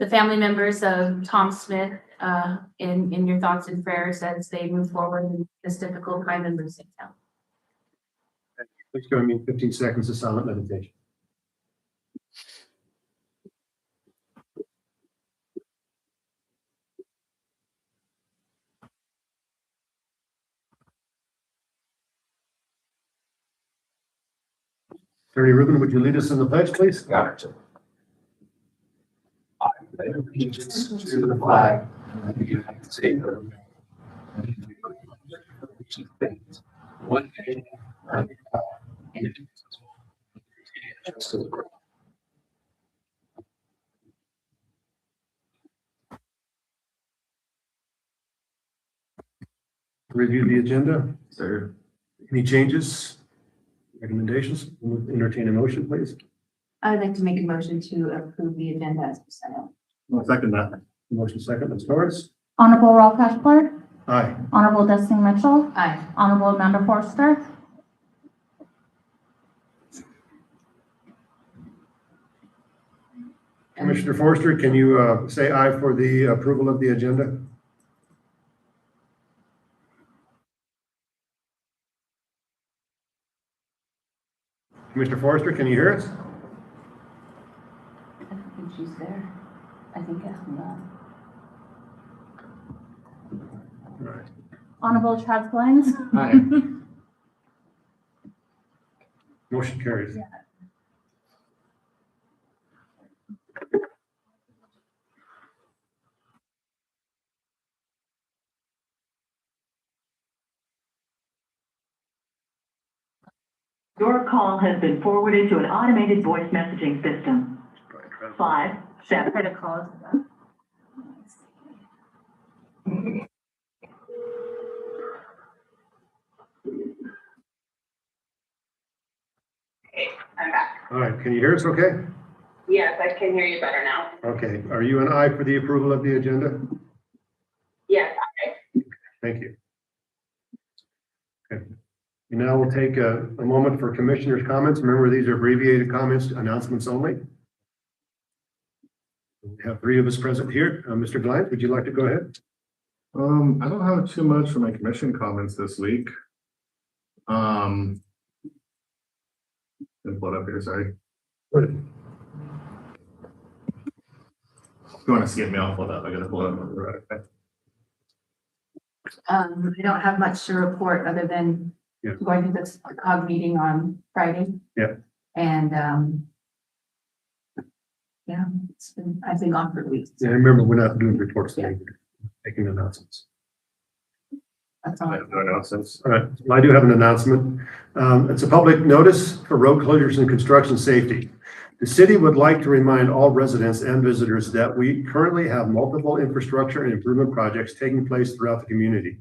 the family members of Tom Smith in your thoughts and prayers as they move forward in this difficult time in losing town. Please join me in 15 seconds of silent meditation. Attorney Rubin, would you lead us in the pledge, please? Got it. I pledge allegiance to the flag of the United States of America, and to the republic for which it stands, one nation, under God, indivisible, with liberty and justice for all. Review the agenda. Sir. Any changes, recommendations? Entertain a motion, please. I would like to make a motion to approve the agenda as presented. I'll second that. Motion second, Ms. Torres. Honorable Ralph Cashport, Aye. Honorable Destiny Mitchell, Aye. Honorable Amanda Forster, Commissioner Forster, can you say aye for the approval of the agenda? Commissioner Forster, can you hear us? I don't think she's there. I think I'm not. All right. Honorable Chad Glines, Aye. Motion carries. Your call has been forwarded to an automated voice messaging system. 5, 7. Try to call it. I'm back. All right, can you hear us okay? Yes, I can hear you better now. Okay, are you an aye for the approval of the agenda? Yes, Thank you. Okay. And now we'll take a moment for commissioners' comments. Remember, these are abbreviated comments, announcements only. We have 3 of us present here. Mr. Glines, would you like to go ahead? I don't have too much for my commission comments this week. Pull it up here, sorry. If you want to skip me, I'll pull it up. I gotta pull it up. Right. I don't have much to report other than Yeah. going to this COG meeting on Friday. Yeah. And, yeah, I've been gone for weeks. Yeah, remember, we're not doing reports today, we're making announcements. That's all. I have no announcements. All right, well, I do have an announcement. It's a public notice for road closures and construction safety. The city would like to remind all residents and visitors that we currently have multiple infrastructure and improvement projects taking place throughout the community.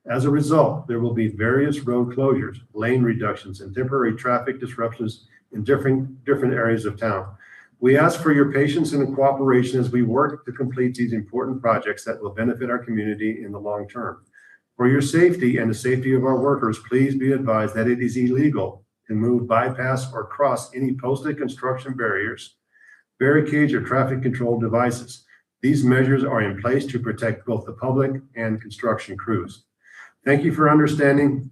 As a result, there will be various road closures, lane reductions, and temporary traffic disruptions in different areas of town. We ask for your patience and cooperation as we work to complete these important projects that will benefit our community in the long term. For your safety and the safety of our workers, please be advised that it is illegal to move, bypass, or cross any posted construction barriers, barricades, or traffic control devices. These measures are in place to protect both the public and construction crews. Thank you for understanding,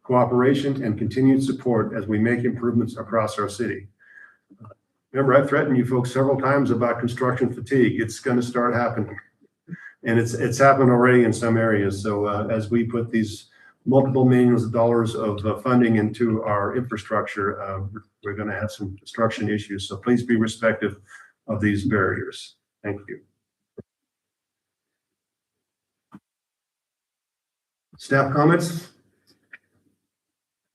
cooperation, and continued support as we make improvements across our city. Remember, I've threatened you folks several times about construction fatigue. It's going to start happening. And it's happened already in some areas. So as we put these multiple millions of dollars of funding into our infrastructure, we're going to have some construction issues. So please be respectful of these barriers. Thank you. Staff comments?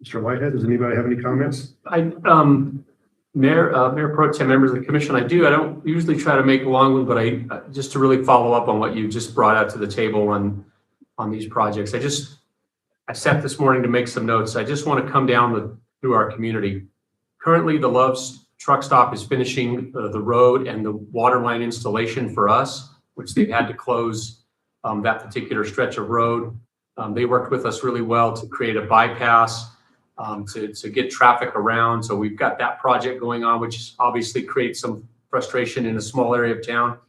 Mr. Whitehead, does anybody have any comments? Mayor Pro Tem, members of the commission, I don't usually try to make a long one, but just to really follow up on what you just brought out to the table on these projects. I sat this morning to make some notes. I just want to come down through our community. Currently, the Love's truck stop is finishing the road and the water line installation for us, which they've had to close that particular stretch of road. They worked with us really well to create a bypass to get traffic around. So we've got that project going on, which obviously creates some frustration in a small area of town.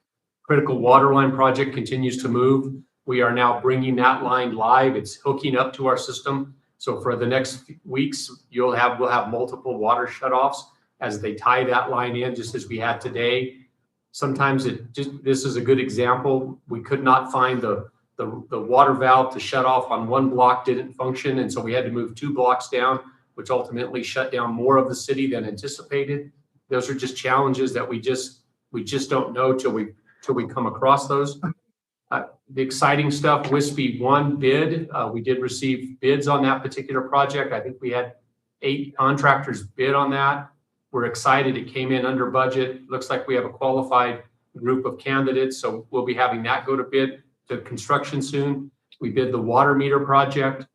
critical water line project continues to move. We are now bringing that line live. It's hooking up to our system. So for the next weeks, we'll have multiple water shutoffs as they tie that line in, just as we had today. Sometimes this is a good example. We could not find the water valve to shut off on one block, didn't function. And so we had to move 2 blocks down, which ultimately shut down more of the city than anticipated. Those are just challenges that we just don't know till we come across those. The exciting stuff, Wispy won bid. We did receive bids on that particular project. I think we had 8 contractors bid on that. We're excited. It came in under budget. Looks like we have a qualified group of candidates. So we'll be having that go to bid to construction soon. We bid the water meter project.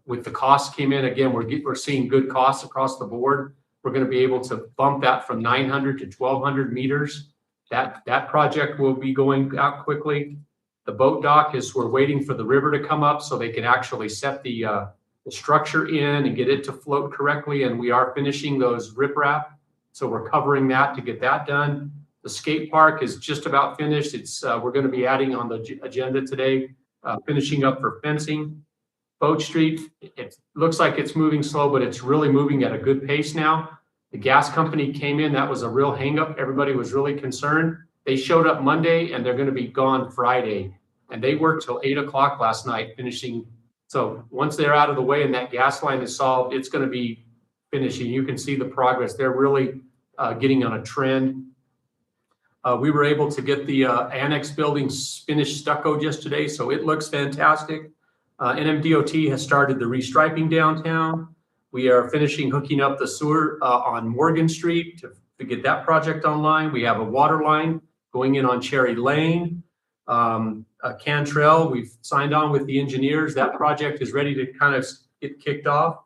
With the cost came in, again, we're seeing good costs across the board. We're going to be able to bump that from 900 to 1,200 meters. That project will be going out quickly. The boat dock we're waiting for the river to come up so they can actually set the structure in and get it to float correctly. And we are finishing those riprap. So we're covering that to get that done. The skate park is just about finished. We're going to be adding on the agenda today, finishing up for fencing. Boat Street, it looks like it's moving slow, but it's really moving at a good pace now. The gas company came in. That was a real hangup. Everybody was really concerned. They showed up Monday and they're going to be gone Friday. And they worked till 8 o'clock last night finishing. So once they're out of the way and that gas line is solved, it's going to be finishing. You can see the progress. They're really getting on a trend. We were able to get the annex buildings finished stucco just today, so it looks fantastic. NMDOT has started the restriping downtown. We are finishing hooking up the sewer on Morgan Street to get that project online. We have a water line going in on Cherry Lane. Cantrell, we've signed on with the engineers. That project is ready to kind of get kicked off.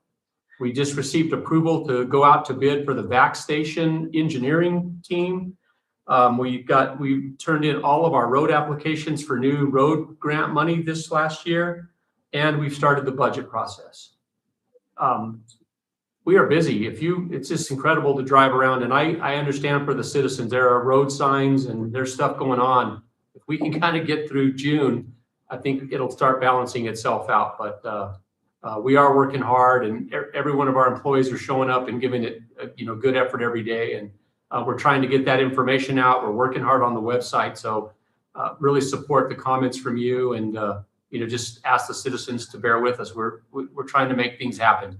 We just received approval to go out to bid for the VAC station engineering team. We turned in all of our road applications for new road grant money this last year, and we've started the budget process. We are busy. It's just incredible to drive around, and I understand for the citizens, there are road signs and there's stuff going on. If we can kind of get through June, I think it'll start balancing itself out. But we are working hard, and every one of our employees are showing up and giving it, good effort every day. And we're trying to get that information out. We're working hard on the website. So really support the comments from you, and just ask the citizens to bear with us. We're trying to make things happen.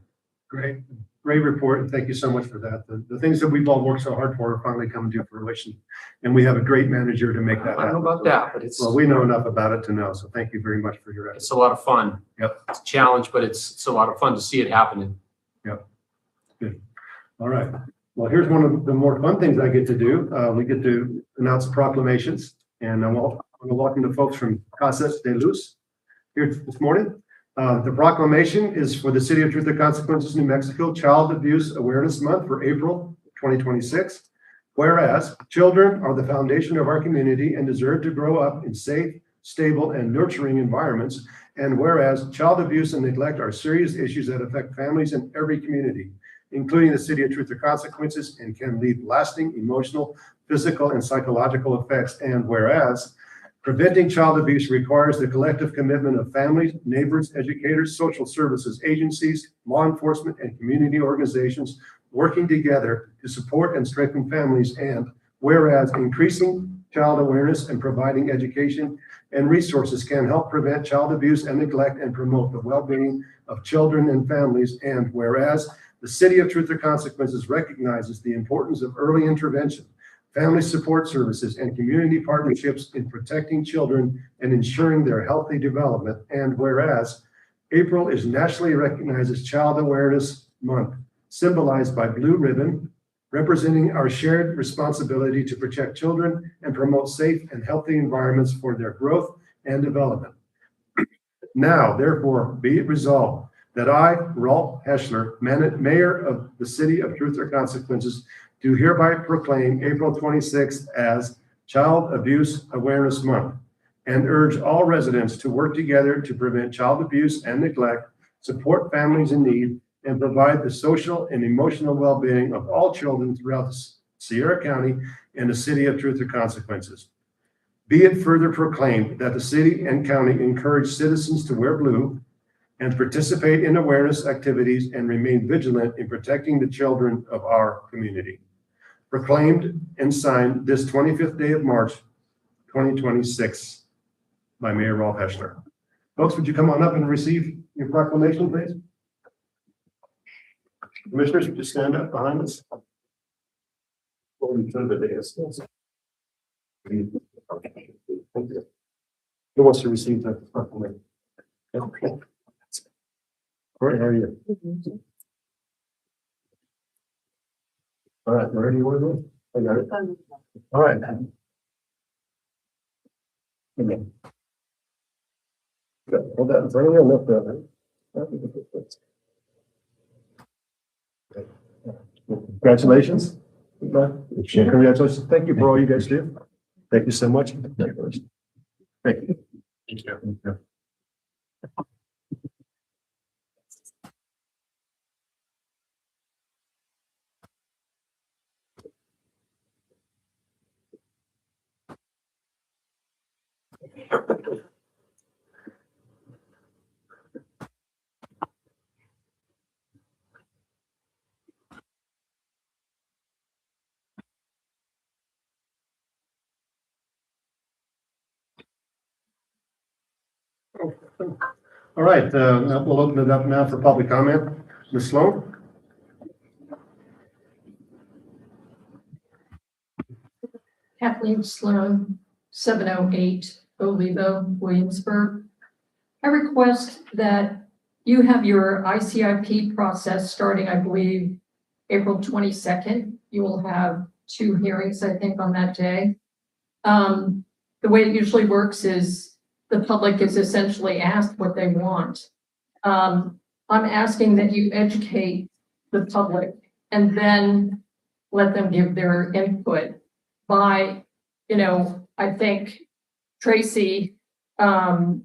Great report, and thank you so much for that. The things that we've all worked so hard for are finally coming to fruition, and we have a great manager to make that happen. I don't know about that, but Well, we know enough about it to know, so thank you very much for your efforts. it's a lot of fun. Yep. It's a challenge, but it's a lot of fun to see it happening. Good. All right. Well, here's one of the more fun things I get to do. We get to announce proclamations, and I want to welcome the folks from Casas de Luz here this morning. The proclamation is for the City of Truth or Consequences, New Mexico, Child Abuse Awareness Month for April 2026. Whereas children are the foundation of our community and deserve to grow up in safe, stable, and nurturing environments. And whereas child abuse and neglect are serious issues that affect families in every community, including the City of Truth or Consequences, and can leave lasting emotional, physical, and psychological effects. And whereas preventing child abuse requires the collective commitment of families, neighbors, educators, social services agencies, law enforcement, and community organizations working together to support and strengthen families. And whereas increasing child awareness and providing education and resources can help prevent child abuse and neglect and promote the well-being of children and families. And whereas the City of Truth or Consequences recognizes the importance of early intervention, family support services, and community partnerships in protecting children and ensuring their healthy development. And whereas April is nationally recognized as Child Awareness Month, symbolized by blue ribbon, representing our shared responsibility to protect children and promote safe and healthy environments for their growth and development. Now, therefore, be it resolved that I, Rolf Heschler, Mayor of the City of Truth or Consequences, do hereby proclaim April 26th as Child Abuse Awareness Month, and urge all residents to work together to prevent child abuse and neglect, support families in need, and provide the social and emotional well-being of all children throughout Sierra County and the City of Truth or Consequences. Be it further proclaimed that the city and county encourage citizens to wear blue and participate in awareness activities and remain vigilant in protecting the children of our community. Proclaimed and signed this 25th day of March, 2026 by Mayor Rolf Heschler. Folks, would you come on up and receive your proclamation, please? Commissioners, would you stand up behind us? Who wants to receive that proclamation? Okay. All right, how are you? All right, where do you want to go? I got it. All right. Okay. Good. Hold that in front of you and lift that. Congratulations. Congratulations. Thank you for all you guys do. Thank you so much. Thank you. Thank you. All right, now we'll open it up now for public comment. Ms. Sloan? Kathleen Sloan, 708 Olivo, Williamsburg. I request that you have your ICIP process starting, I believe, April 22nd. You will have 2 hearings, I think, on that day. The way it usually works is the public is essentially asked what they want. I'm asking that you educate the public and then let them give their input by, I think Tracy Alvarez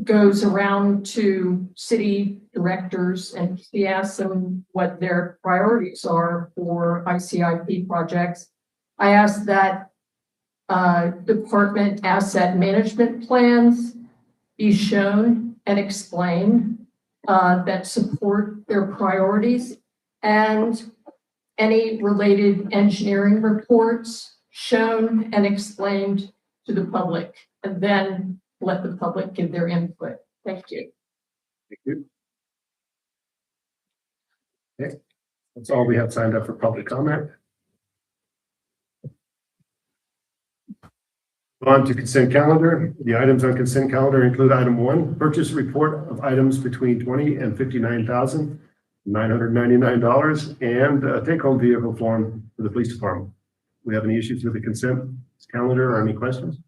goes around to city directors and he asks them what their priorities are for ICIP projects. I asked that department asset management plans be shown and explained that support their priorities, and any related engineering reports shown and explained to the public, and then let the public give their input. Thank you. Thank you. Okay, that's all we have signed up for public comment. On to consent calendar. The items on consent calendar include item 1, purchase report of items between $20,000 and $59,999 and a take-home vehicle form for the police department. We have any issues with the consent calendar or any questions?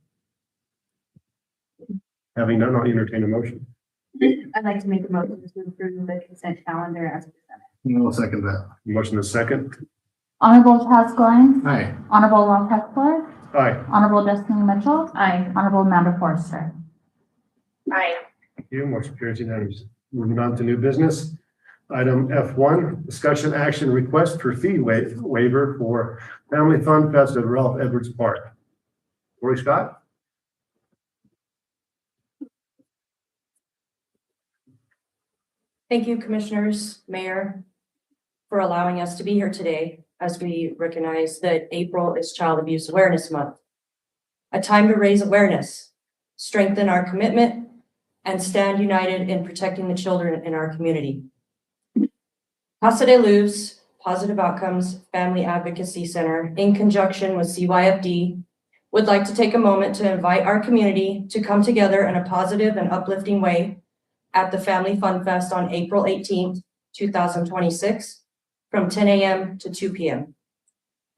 Having none, I'll entertain a motion. I'd like to make a motion to approve the consent calendar as presented. I'll second that. Motion is second. Honorable Chaz Glines, Hi. Honorable Rolf Heschler, Aye. Honorable Destiny Mitchell, Aye. Honorable Amanda Forster. Aye. Thank you. Motion carries unanimously. Moving on to new business. Item F1, discussion action request for fee waiver for Family Fun Fest at Ralph Edwards Park. Lori Scott? Thank you, Commissioners, Mayor, for allowing us to be here today as we recognize that April is Child Abuse Awareness Month. A time to raise awareness, strengthen our commitment, and stand united in protecting the children in our community. Casa de Luz Positive Outcomes Family Advocacy Center, in conjunction with CYFD, would like to take a moment to invite our community to come together in a positive and uplifting way at the Family Fun Fest on April 18th, 2026, from 10 a.m. to 2 p.m.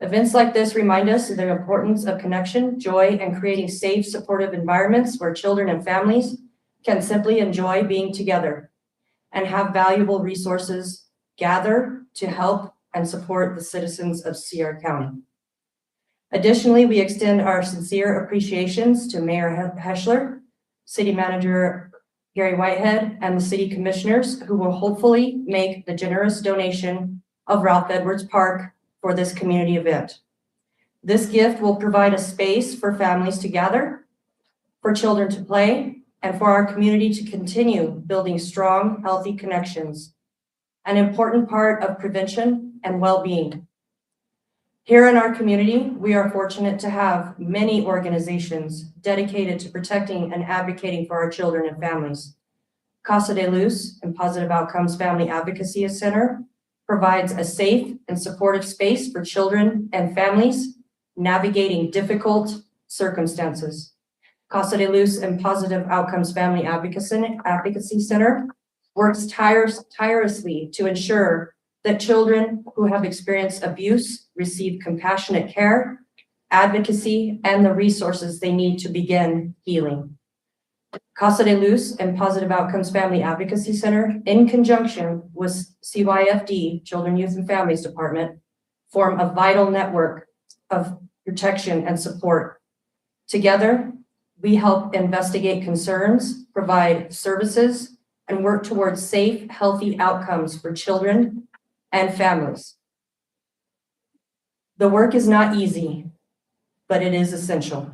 Events like this remind us of the importance of connection, joy, and creating safe, supportive environments where children and families can simply enjoy being together and have valuable resources gather to help and support the citizens of Sierra County. Additionally, we extend our sincere appreciations to Mayor Heschler, City Manager Gary Whitehead, and the City Commissioners, who will hopefully make the generous donation of Ralph Edwards Park for this community event. This gift will provide a space for families to gather, for children to play, and for our community to continue building strong, healthy connections, an important part of prevention and well-being. Here in our community, we are fortunate to have many organizations dedicated to protecting and advocating for our children and families. Casa de Luz and Positive Outcomes Family Advocacy Center provides a safe and supportive space for children and families navigating difficult circumstances. Casa de Luz and Positive Outcomes Family Advocacy Center works tirelessly to ensure that children who have experienced abuse receive compassionate care, advocacy, and the resources they need to begin healing. Casa de Luz and Positive Outcomes Family Advocacy Center, in conjunction with CYFD, Children, Youth, and Families Department, form a vital network of protection and support. Together, we help investigate concerns, provide services, and work towards safe, healthy outcomes for children and families. The work is not easy, but it is essential.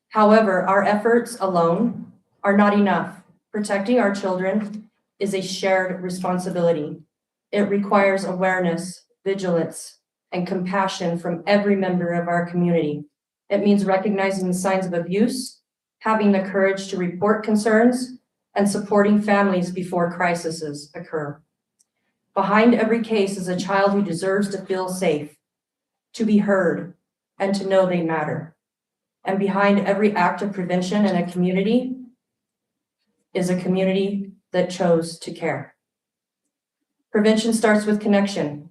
However, our efforts alone are not enough. Protecting our children is a shared responsibility. It requires awareness, vigilance, and compassion from every member of our community. It means recognizing the signs of abuse, having the courage to report concerns, and supporting families before crises occur. Behind every case is a child who deserves to feel safe, to be heard, and to know they matter. And behind every act of prevention in a community is a community that chose to care. Prevention starts with connection.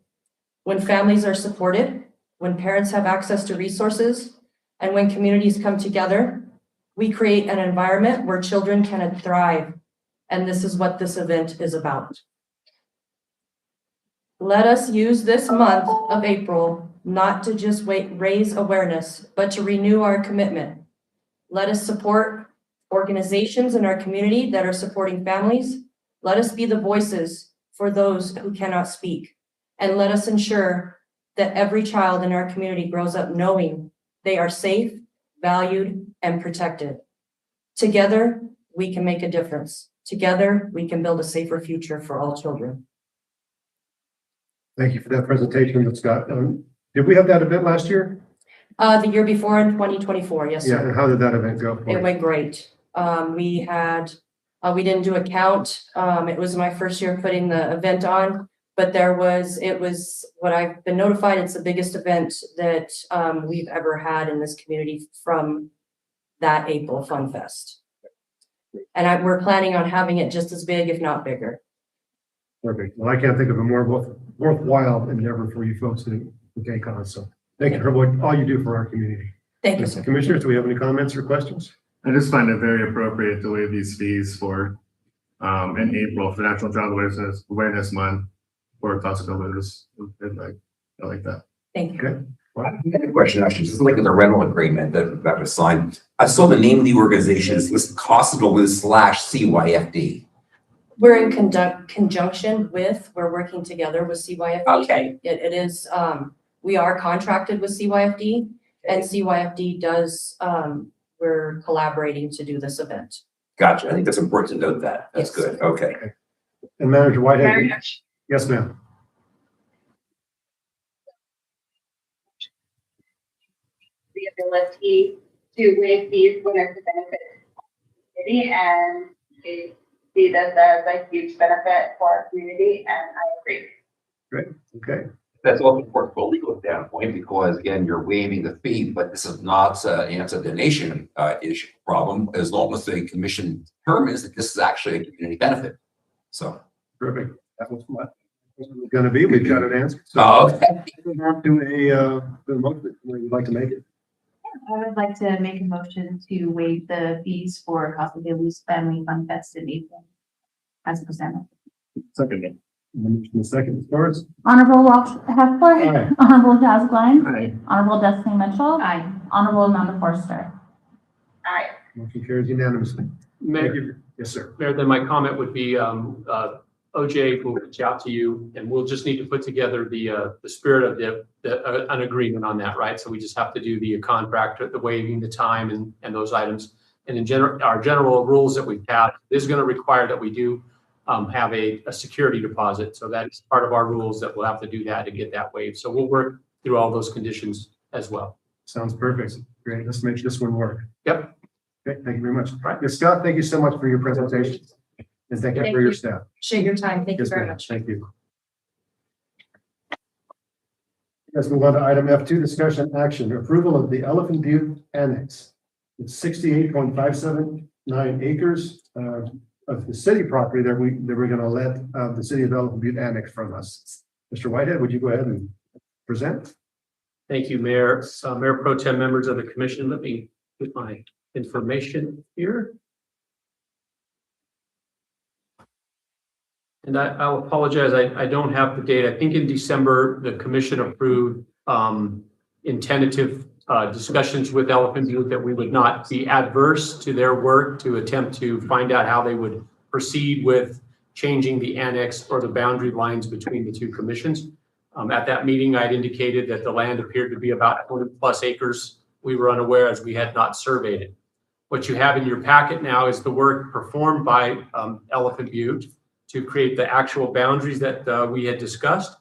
When families are supported, when parents have access to resources, and when communities come together, we create an environment where children can thrive. And this is what this event is about. Let us use this month of April not to just raise awareness, but to renew our commitment. Let us support organizations in our community that are supporting families. Let us be the voices for those who cannot speak. And let us ensure that every child in our community grows up knowing they are safe, valued, and protected. Together, we can make a difference. Together, we can build a safer future for all children. Thank you for that presentation, Scott. Did we have that event last year? The year before in 2024, yes, Yeah, sir. and how did that event go? for It you? went great. We didn't do a count. It was my first year putting the event on, but it was what I've been notified. It's the biggest event that we've ever had in this community from that April Fun Fest. And we're planning on having it just as big, if not bigger. Perfect. Well, I can't think of a more worthwhile endeavor for you folks to take on. So thank you for all you do for our community. Thank you, sir. Commissioners, do we have any comments or questions? I just find it very appropriate to waive these fees for, in April for National Child Awareness Month for Casa de Luz. I like that. Thank you. Okay. I had a question, actually, just like in the rental agreement that was signed. I saw the name of the organization is listed Casa de Luz / CYFD. We're in conjunction with, we're working together with CYFD. Okay. It is, we are contracted with CYFD, and CYFD does, we're collaborating to do this event. Gotcha. I think that's important to note that. That's Yes. good. Okay. And Manager Whitehead? Very Yes, ma'am. The ability to waive fees when it's a benefit to the city, and they see this as a huge benefit for our community, and I agree. Great. Okay. That's also important from a legal standpoint because again, you're waiving the fee, but this is not an anti-donation issue problem as long as the commission determines that this is actually a community benefit. So. Perfect. That was what it was going to be. We've got an answer. So Okay. we're on to a motion. Would you like to make it? I would like to make a motion to waive the fees for Casa de Luz Family Fun Fest in April as presented. Second. The second starts. Honorable Ralph Heffler. Aye. Honorable Jazz Glenn. Aye. Honorable Destiny Mitchell. Aye. Honorable Amanda Forster. Aye. Motion carries unanimously. Thank Mayor, you. Yes, sir. Mayor, then my comment would be, OJ will reach out to you, and we'll just need to put together the spirit of an agreement on that, right? So we just have to do the contract, the waiving the time and those items. And in general, our general rules that we've had is going to require that we do have a security deposit. So that's part of our rules that we'll have to do that to get that waived. So we'll work through all those conditions as well. Sounds perfect. Great. Let's make this one work. Yep. Okay, thank you very much. Right. Yes, Scott, thank you so much for your presentation. And thank you Thank for your you. staff. Appreciate your time. Thank you Yes, very ma'am. much. Thank you. Let's move on to item F2, discussion action, approval of the Elephant Butte Annex. It's 68.579 acres of the city property that we're going to let the city of Elephant Butte annex from us. Mr. Whitehead, would you go ahead and present? Thank you, Mayor. Mayor Pro Tem, members of the commission, let me get my information here. And I'll apologize, I don't have the date. I think in December, the commission approved in tentative discussions with Elephant Butte that we would not be adverse to their work to attempt to find out how they would proceed with changing the annex or the boundary lines between the two commissions. At that meeting, I'd indicated that the land appeared to be about 100+ acres. We were unaware as we had not surveyed it. What you have in your packet now is the work performed by Elephant Butte to create the actual boundaries that we had discussed.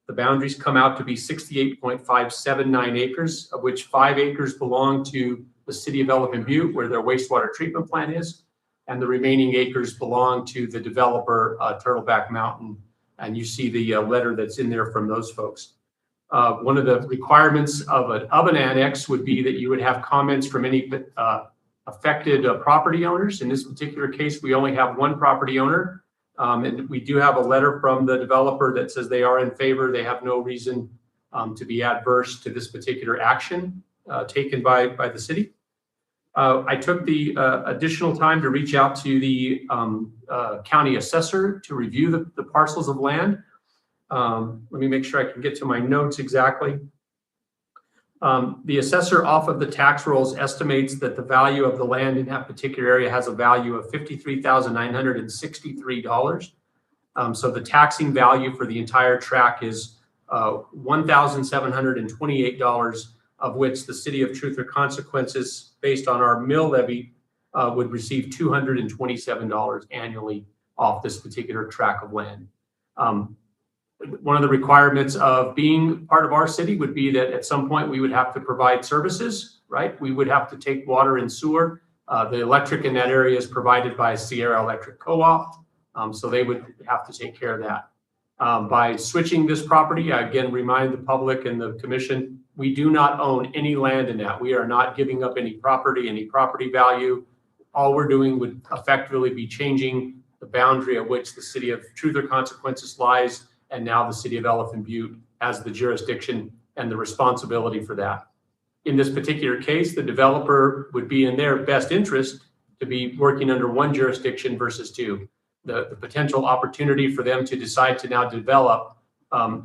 The boundaries come out to be 68.579 acres, of which 5 acres belong to the city of Elephant Butte, where their wastewater treatment plant is, and the remaining acres belong to the developer, Turtleback Mountain. And you see the letter that's in there from those folks. One of the requirements of an annex would be that you would have comments from any affected property owners. In this particular case, we only have one property owner. And we do have a letter from the developer that says they are in favor. They have no reason to be adverse to this particular action taken by the city. I took the additional time to reach out to the county assessor to review the parcels of land. Let me make sure I can get to my notes exactly. The assessor off of the tax rolls estimates that the value of the land in that particular area has a value of $53,963. So the taxing value for the entire tract is $1,728, of which the city of Truth or Consequences, based on our mill levy, would receive $227 annually off this particular tract of land. One of the requirements of being part of our city would be that at some point we would have to provide services, right? We would have to take water and sewer. The electric in that area is provided by Sierra Electric Co-op, so they would have to take care of that. By switching this property, I again remind the public and the commission, we do not own any land in that. We are not giving up any property value. All we're doing would effectively be changing the boundary at which the city of Truth or Consequences lies, and now the city of Elephant Butte has the jurisdiction and the responsibility for that. In this particular case, the developer would be in their best interest to be working under one jurisdiction versus two. The potential opportunity for them to decide to now develop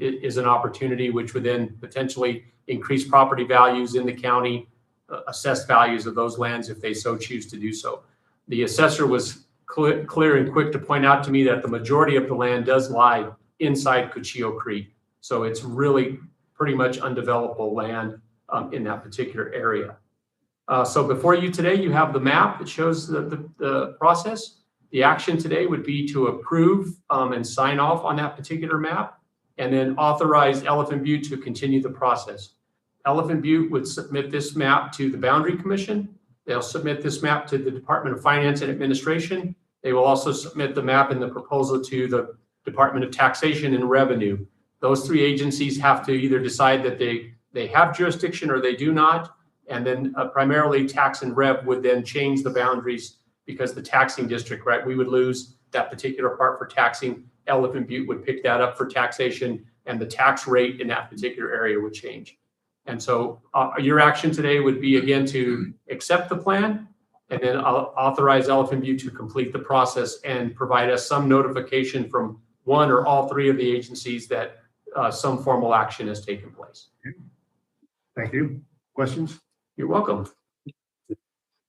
is an opportunity which would then potentially increase property values in the county, assessed values of those lands if they so choose to do so. The assessor was clear and quick to point out to me that the majority of the land does lie inside Cuchillo Creek. So it's really pretty much undevelopable land in that particular area. So before you today, you have the map that shows the process. The action today would be to approve and sign off on that particular map, and then authorize Elephant Butte to continue the process. Elephant Butte would submit this map to the Boundary Commission. They'll submit this map to the Department of Finance and Administration. They will also submit the map and the proposal to the Department of Taxation and Revenue. Those three agencies have to either decide that they have jurisdiction or they do not. And then primarily Tax and Rev would then change the boundaries because the taxing district, right, we would lose that particular part for taxing. Elephant Butte would pick that up for taxation, and the tax rate in that particular area would change. And so your action today would be, again, to accept the plan and then authorize Elephant Butte to complete the process and provide us some notification from one or all three of the agencies that some formal action has taken place. Thank you. Questions? You're welcome.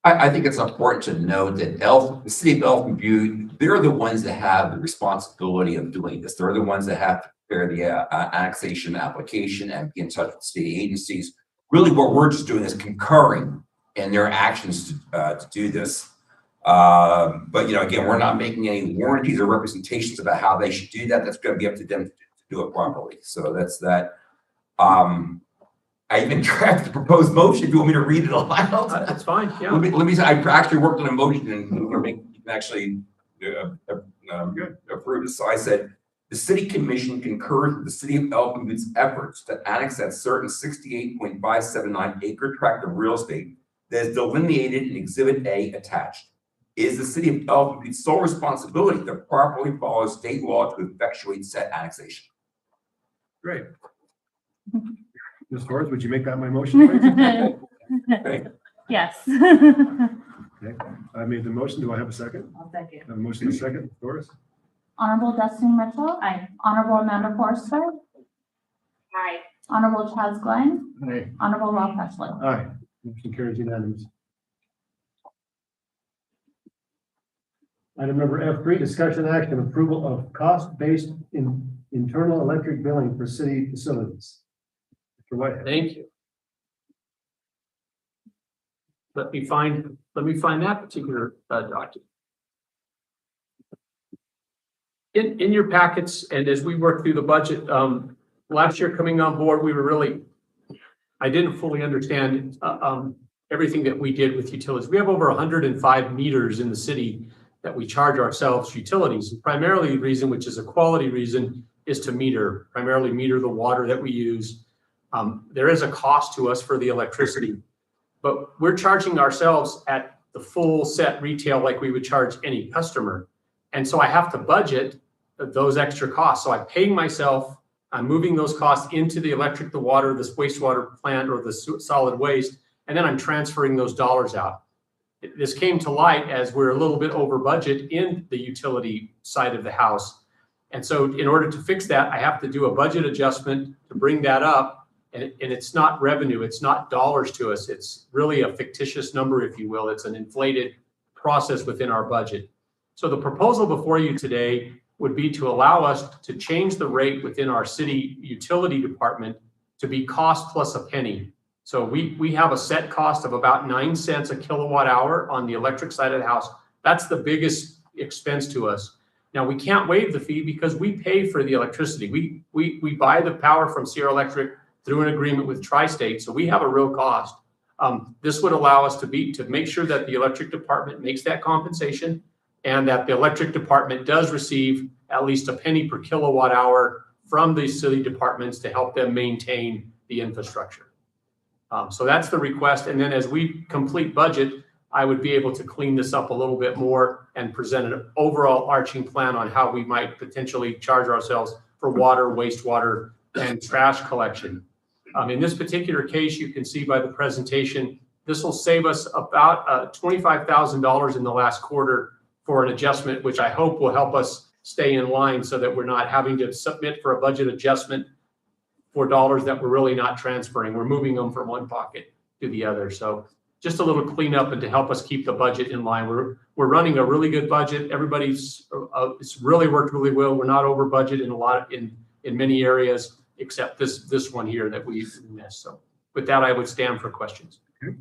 I think it's important to note that the city of Elton View, they're the ones that have the responsibility of doing this. They're the ones that have to prepare the annexation application and be in touch with state agencies. Really, what we're just doing is concurring in their actions to do this. But again, we're not making any warranties or representations about how they should do that. That's going to be up to them to do it properly. So that's that. I even drafted the proposed motion. Do you want me to read it aloud? That's fine, yeah. Let me say, I actually worked on a motion and you can actually approve it. So I said, the city commission concurs with the city of Elton View's efforts to annex that certain 68.579 acre tract of real estate that is delineated in Exhibit A attached. It is the city of Elton View's sole responsibility to properly follow state law to effectuate said annexation. Great. Ms. Torres, would you make that my motion, please? Okay. Yes. Okay, I made the motion. Do I have a second? I'll second. I have a motion and a second. Doris? Honorable Destiny Mitchell. Aye. Honorable Amanda Forster. Aye. Honorable Chaz Glenn. Aye. Honorable Ralph Peschler. Aye. Motion carries unanimous. Item number F3, discussion action approval of cost-based internal electric billing for city facilities. Mr. Whitehead. Thank you. Let me find that particular document. In your packets, and as we work through the budget, last year coming on board, I didn't fully understand everything that we did with utilities. We have over 105 meters in the city that we charge ourselves utilities. And primarily the reason, which is a quality reason, is to primarily meter the water that we use. There is a cost to us for the electricity, but we're charging ourselves at the full set retail like we would charge any customer. And so I have to budget those extra costs. So I'm paying myself, I'm moving those costs into the electric, the water, this wastewater plant, or the solid waste, and then I'm transferring those dollars out. This came to light as we're a little bit over budget in the utility side of the house. And so in order to fix that, I have to do a budget adjustment to bring that up. And it's not revenue, it's not dollars to us. It's really a fictitious number, if you will. It's an inflated process within our budget. So the proposal before you today would be to allow us to change the rate within our city utility department to be cost plus a penny. So we have a set cost of about 9 cents a kilowatt hour on the electric side of the house. That's the biggest expense to us. Now, we can't waive the fee because we pay for the electricity. We buy the power from Sierra Electric through an agreement with Tri-State, so we have a real cost. This would allow us to make sure that the electric department makes that compensation and that the electric department does receive at least a penny per kilowatt hour from the city departments to help them maintain the infrastructure. So that's the request. And then as we complete budget, I would be able to clean this up a little bit more and present an overall arching plan on how we might potentially charge ourselves for water, wastewater, and trash collection. In this particular case, you can see by the presentation, this will save us about $25,000 in the last quarter for an adjustment, which I hope will help us stay in line so that we're not having to submit for a budget adjustment for dollars that we're really not transferring. We're moving them from one pocket to the other. So just a little cleanup and to help us keep the budget in line. We're running a really good budget. Everybody's it's really worked really well. We're not over budget in many areas, except this one here that we missed. So with that, I would stand for questions. Okay.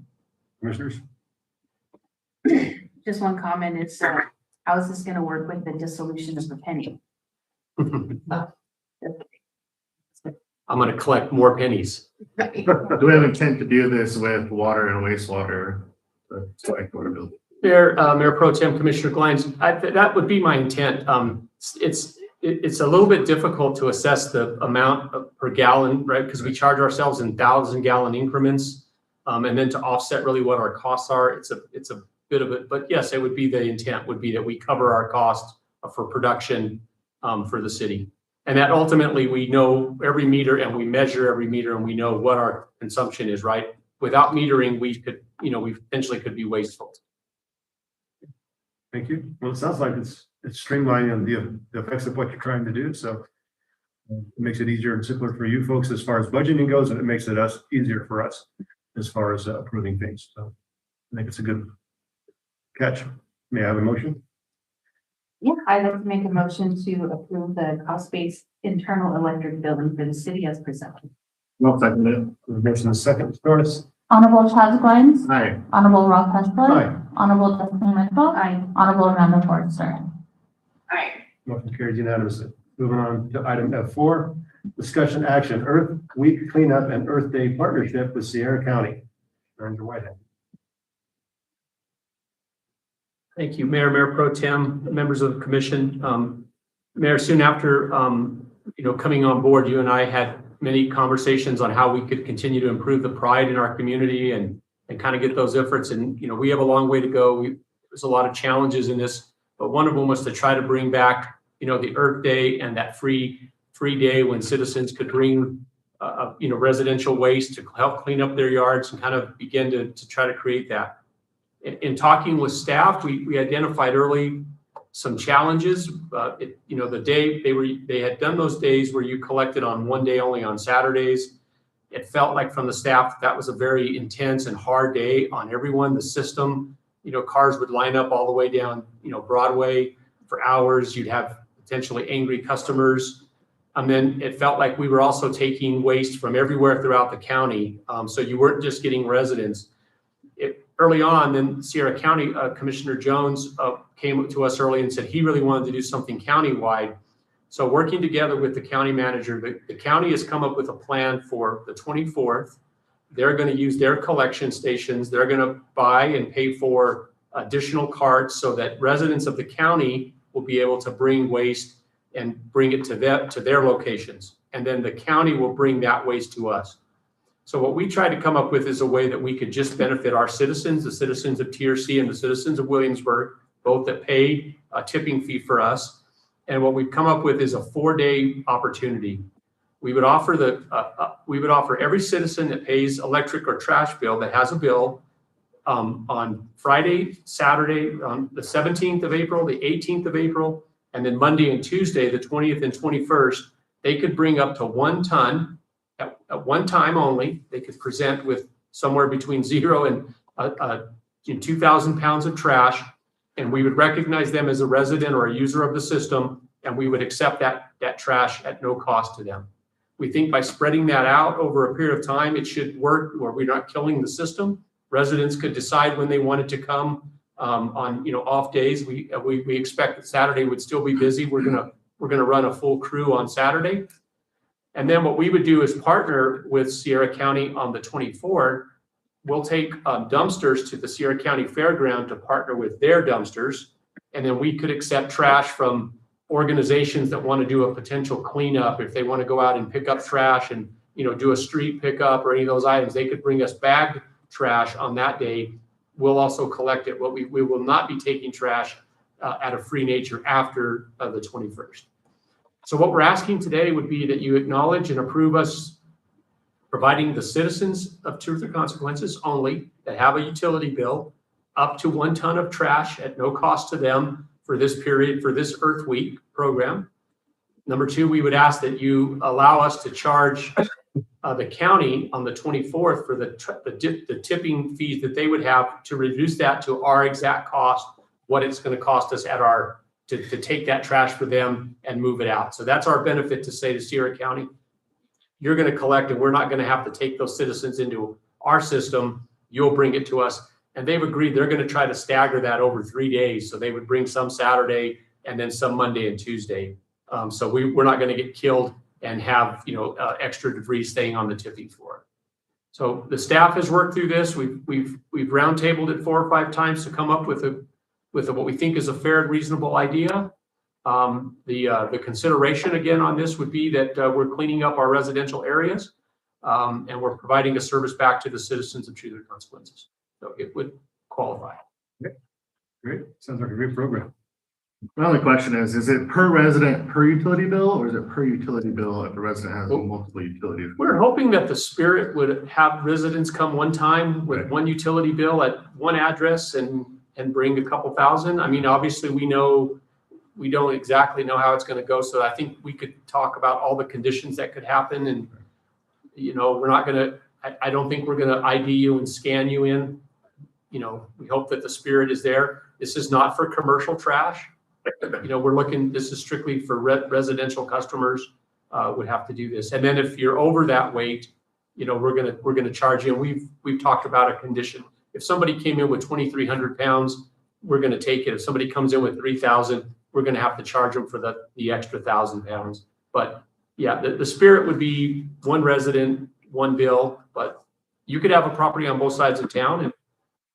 Commissioners? Just one comment, it's, how is this gonna work with the dissolution of the penny? I'm going to collect more pennies. Do we have intent to do this with water and wastewater? Mayor Pro Tem Commissioner Glines, that would be my intent. It's a little bit difficult to assess the amount per gallon, right? Because we charge ourselves in 1,000-gallon increments, and then to offset really what our costs are. It's a bit of it, but yes, it would be the intent would be that we cover our costs for production for the city. And that ultimately we know every meter and we measure every meter and we know what our consumption is, right? Without metering, we potentially could be wasteful. Thank you. Well, it sounds like it's streamlining the effects of what you're trying to do. So it makes it easier and simpler for you folks as far as budgeting goes, and it makes it easier for us as far as approving things. So I think it's a good catch. May I have a motion? Yeah, I'd like to make a motion to approve the cost-based internal electric billing for the city as presented. Well, second Motion is second, Ms. Norris. Honorable Chaz Glines, it. Aye. Honorable Rob Heatherly, Aye. Honorable Destiny Mitchell, Aye. Honorable Amanda Forster. Aye. Motion carries unanimously. Moving on to item F4, discussion action, Earth Week cleanup and Earth Day partnership with Sierra County. Manager Whitehead. Thank you, Mayor Pro Tem, members of the commission. Mayor, soon after, coming on board, you and I had many conversations on how we could continue to improve the pride in our community and kind of get those efforts. And, we have a long way to go. There's a lot of challenges in this, but one of them was to try to bring back, the Earth Day and that free day when citizens could bring, residential waste to help clean up their yards and kind of begin to try to create that. In talking with staff, we identified early some challenges. The day they had done those days where you collected on one day only on Saturdays. It felt like from the staff that was a very intense and hard day on everyone. The system, cars would line up all the way down, Broadway for hours. You'd have potentially angry customers. And then it felt like we were also taking waste from everywhere throughout the county. So you weren't just getting residents. Early on, then Sierra County Commissioner Jones came to us early and said he really wanted to do something countywide. So working together with the county manager, the county has come up with a plan for the 24th. They're going to use their collection stations. They're going to buy and pay for additional carts so that residents of the county will be able to bring waste and bring it to their locations. And then the county will bring that waste to us. So what we tried to come up with is a way that we could just benefit our citizens, the citizens of TRC and the citizens of Williamsburg, both that pay a tipping fee for us. And what we've come up with is a 4-day opportunity. We would offer every citizen that pays electric or trash bill that has a bill on Friday, Saturday, on the 17th of April, the 18th of April, and then Monday and Tuesday, the 20th and 21st, they could bring up to 1 ton at one time only. They could present with somewhere between 0 and 2,000 pounds of trash, and we would recognize them as a resident or a user of the system, and we would accept that trash at no cost to them. We think by spreading that out over a period of time, it should work where we're not killing the system. Residents could decide when they wanted to come on off days. We expect that Saturday would still be busy. We're gonna run a full crew on Saturday. And then what we would do is partner with Sierra County on the 24th. We'll take dumpsters to the Sierra County Fairground to partner with their dumpsters. And then we could accept trash from organizations that want to do a potential cleanup. If they want to go out and pick up trash and, do a street pickup or any of those items, they could bring us bagged trash on that day. We'll also collect it. We will not be taking trash at a free nature after the 21st. So what we're asking today would be that you acknowledge and approve us providing the citizens of Truth or Consequences only that have a utility bill up to 1 ton of trash at no cost to them for this period, for this Earth Week program. Number 2, we would ask that you allow us to charge the county on the 24th for the tipping fees that they would have to reduce that to our exact cost, what it's going to cost us to take that trash for them and move it out. So that's our benefit to say to Sierra County, you're going to collect and we're not going to have to take those citizens into our system. You'll bring it to us. And they've agreed they're going to try to stagger that over 3 days. So they would bring some Saturday and then some Monday and Tuesday. So we're not going to get killed and have extra debris staying on the tipping floor. So the staff has worked through this. We've roundtabled it 4 or 5 times to come up with what we think is a fair and reasonable idea. The consideration again on this would be that we're cleaning up our residential areas and we're providing a service back to the citizens of Truth or Consequences. So it would qualify. Okay. Great. Sounds like a great program. My only question is it per resident per utility bill, or is it per utility bill if the resident has multiple utilities? We're hoping that the spirit would have residents come one time with one utility bill at one address and bring a couple thousand. I mean, obviously we don't exactly know how it's going to go. So I think we could talk about all the conditions that could happen. And, we're not going to, I don't think we're going to ID you and scan you in. you know, we hope that the spirit is there. This is not for commercial trash. You know, we're looking, this is strictly for residential customers, would have to do this. And then if you're over that weight, you know, we're gonna charge you. And we've talked about a condition. If somebody came in with 2,300 pounds, we're gonna take it. If somebody comes in with 3,000, we're gonna have to charge them for the extra 1,000 pounds. But yeah, the spirit would be one resident, one bill, but you could have a property on both sides of town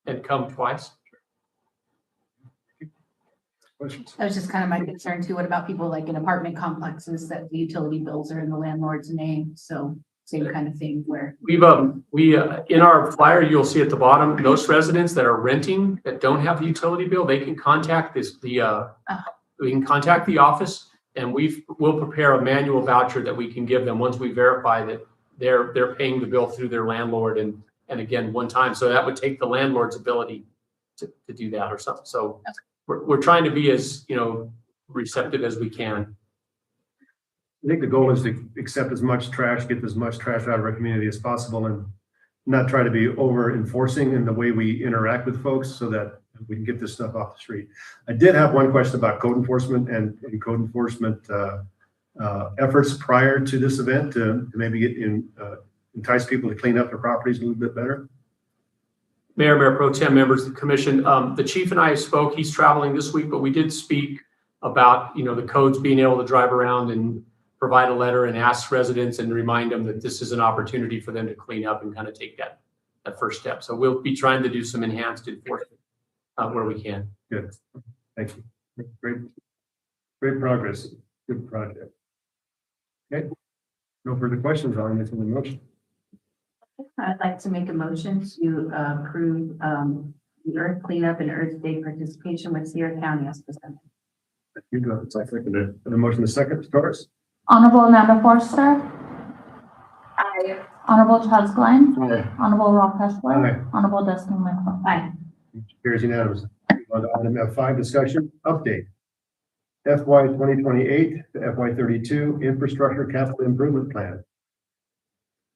and come twice. Questions? That was just kind of my concern too. What about people like in apartment complexes that the utility bills are in the landlord's name? So same kind of thing where. We've, in our flyer, you'll see at the bottom, those residents that are renting that don't have the utility bill, they can contact we can contact the office, and we'll prepare a manual voucher that we can give them once we verify that they're paying the bill through their landlord and again, one time. So that would take the landlord's ability to do that or something. So we're trying to be as, you know, receptive as we can. I think the goal is to accept as much trash, get as much trash out of our community as possible, and not try to be over enforcing in the way we interact with folks so that we can get this stuff off the street. I did have one question about code enforcement and code enforcement efforts prior to this event to maybe entice people to clean up their properties a little bit better. Mayor Pro Tem, members of the commission, the chief and I spoke. He's traveling this week, but we did speak about, you know, the codes, being able to drive around and provide a letter and ask residents and remind them that this is an opportunity for them to clean up and kind of take that first step. So we'll be trying to do some enhanced enforcement where we can. Good. Thank you. Great progress. Good project. Okay. No further questions. I'll entertain the motion. I'd like to make a motion to approve the earth cleanup and Earth Day participation with Sierra County as presented. You do have a second. The motion is second. Doris? Honorable Amanda Forster, Aye. Honorable Chaz Glenn, Aye. Honorable Rob Kessler, Aye. Honorable Dustin Michael. Aye. Carries unanimous. On to item F5, discussion update. FY 2028 to FY 32 infrastructure capital improvement plan.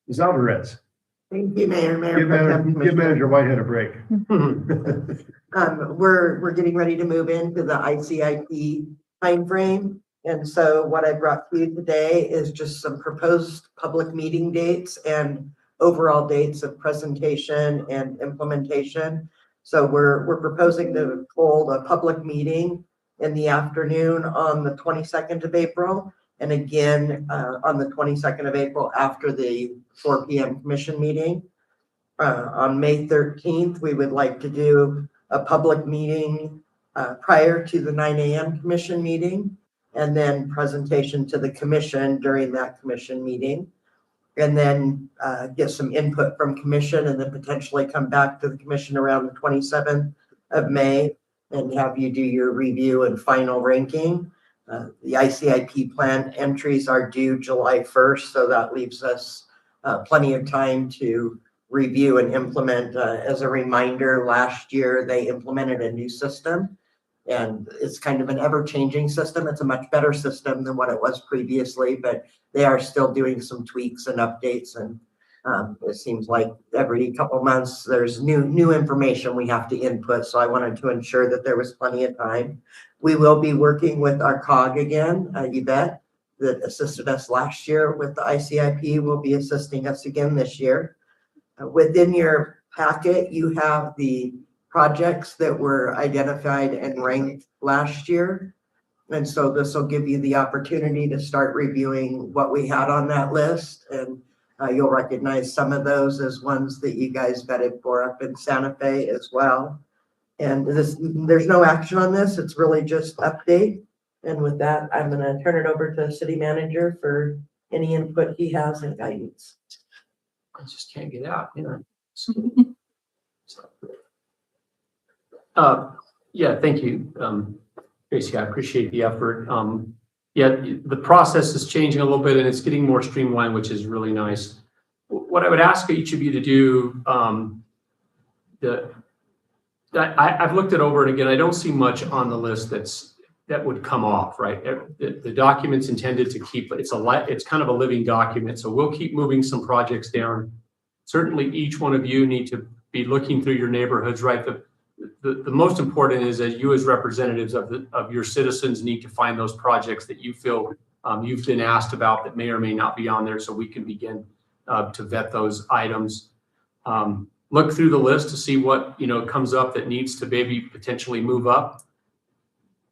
Ms. Alvarez, Thank you, Mayor. give Manager Whitehead a break. We're getting ready to move into the ICIP timeframe. And so what I brought to you today is just some proposed public meeting dates and overall dates of presentation and implementation. So we're proposing to hold a public meeting in the afternoon on the 22nd of April. And again, on the 22nd of April after the 4 p.m. commission meeting. On May 13th, we would like to do a public meeting prior to the 9 a.m. commission meeting, and then presentation to the commission during that commission meeting. And then get some input from commission, and then potentially come back to the commission around the 27th of May and have you do your review and final ranking. The ICIP plan entries are due July 1st, so that leaves us plenty of time to review and implement. As a reminder, last year they implemented a new system, and it's kind of an ever-changing system. It's a much better system than what it was previously, but they are still doing some tweaks and updates, and it seems like every couple of months there's new information we have to input. So I wanted to ensure that there was plenty of time. We will be working with our COG again, Yvette, that assisted us last year with the ICIP, will be assisting us again this year. Within your packet, you have the projects that were identified and ranked last year. And so this will give you the opportunity to start reviewing what we had on that list. And you'll recognize some of those as ones that you guys vetted for up in Santa Fe as well. And there's no action on this. It's really just update. And with that, I'm going to turn it over to City Manager for any input he has and guidance. I just can't get out, you know. Yeah, thank you, Tracy. I appreciate the effort. Yeah, the process is changing a little bit and it's getting more streamlined, which is really nice. What I would ask each of you to do, I've looked it over and again, I don't see much on the list that would come off, right? The document's intended to keep, it's kind of a living document. So we'll keep moving some projects down. Certainly each one of you need to be looking through your neighborhoods, right? The most important is that you as representatives of your citizens need to find those projects that you feel you've been asked about that may or may not be on there, so we can begin to vet those items. Look through the list to see what, comes up that needs to maybe potentially move up.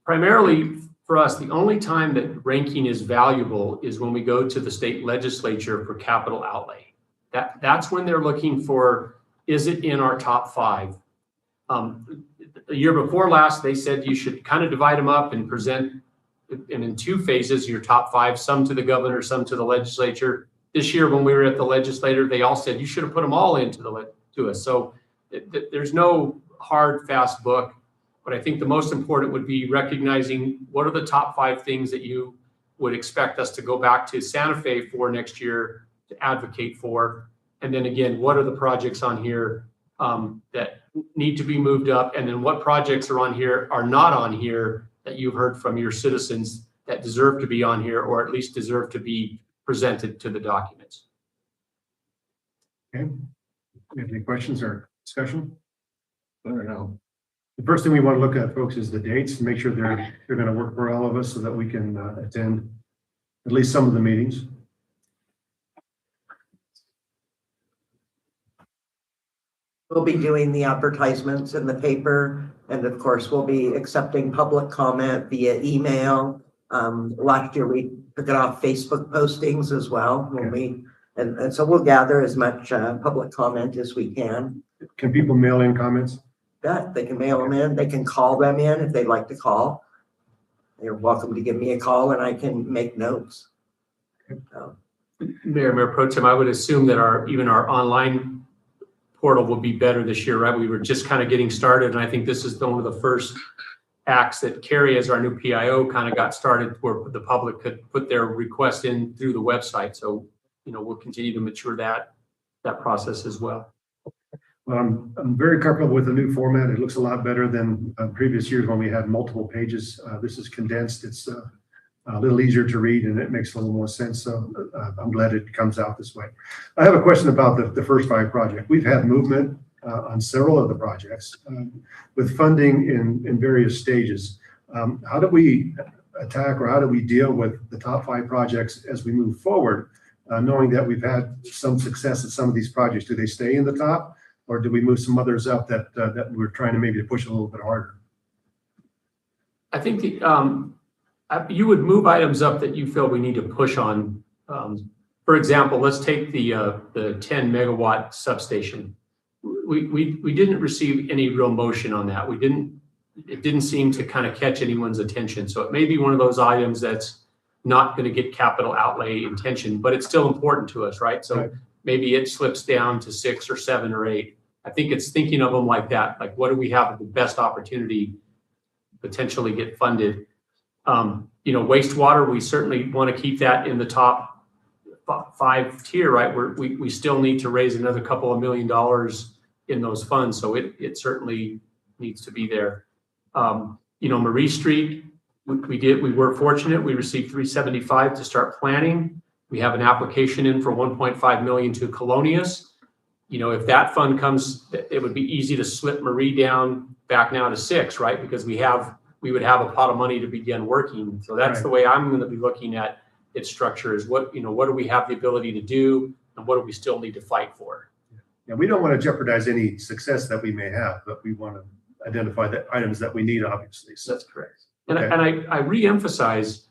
Primarily for us, the only time that ranking is valuable is when we go to the state legislature for capital outlay. That's when they're looking for, is it in our top 5? The year before last, they said you should kind of divide them up and present in 2 phases, your top 5, some to the governor, some to the legislature. This year, when we were at the legislature, they all said you should have put them all into to us. So there's no hard, fast book, but I think the most important would be recognizing what are the top 5 things that you would expect us to go back to Santa Fe for next year to advocate for. And then again, what are the projects on here that need to be moved up? And then what projects are on here, are not on here that you've heard from your citizens that deserve to be on here, or at least deserve to be presented to the documents. Okay. You have any questions or discussion? I don't know. The first thing we want to look at, folks, is the dates and make sure they're going to work for all of us so that we can attend at least some of the meetings. We'll be doing the advertisements in the paper, and of course, we'll be accepting public comment via email. Last year, we took it off Facebook postings as well. And so we'll gather as much public comment as we can. Can people mail in comments? Yeah, they can mail them in. They can call them in if they'd like to call. You're welcome to give me a call and I can make notes. So. Mayor Pro Tem, I would assume that even our online portal will be better this year, right? We were just kind of getting started, and I think this is one of the first acts that Carrie, as our new PIO, kind of got started where the public could put their request in through the website. So, we'll continue to mature that process as well. Well, I'm very comfortable with the new format. It looks a lot better than previous years when we had multiple pages. This is condensed. It's a little easier to read and it makes a little more sense. So I'm glad it comes out this way. I have a question about the first 5 projects. We've had movement on several of the projects with funding in various stages. How do we attack, or how do we deal with the top 5 projects as we move forward, knowing that we've had some success at some of these projects? Do they stay in the top, or do we move some others up that we're trying to maybe push a little bit harder? I think you would move items up that you feel we need to push on. For example, let's take the 10 megawatt substation. We didn't receive any real motion on that. It didn't seem to kind of catch anyone's attention. So it may be one of those items that's not going to get capital outlay attention, but it's still important to us, right? So maybe it slips down to 6 or 7 or 8. I think it's thinking of them like that. Like, what do we have the best opportunity to potentially get funded? Wastewater, we certainly want to keep that in the top 5 tier, right? We still need to raise another couple of $1 million in those funds. So it certainly needs to be there. Marie Street, we were fortunate. We received $375 to start planning. We have an application in for $1.5 million to Colonias. If that fund comes, it would be easy to slip Marie down back now to 6, right? Because we would have a pot of money to begin working. So that's the way I'm going to be looking at its structure, is what do we have the ability to do, and what do we still need to fight for? Yeah, we don't want to jeopardize any success that we may have, but we want to identify the items that we need, obviously. So that's correct. And I reemphasize,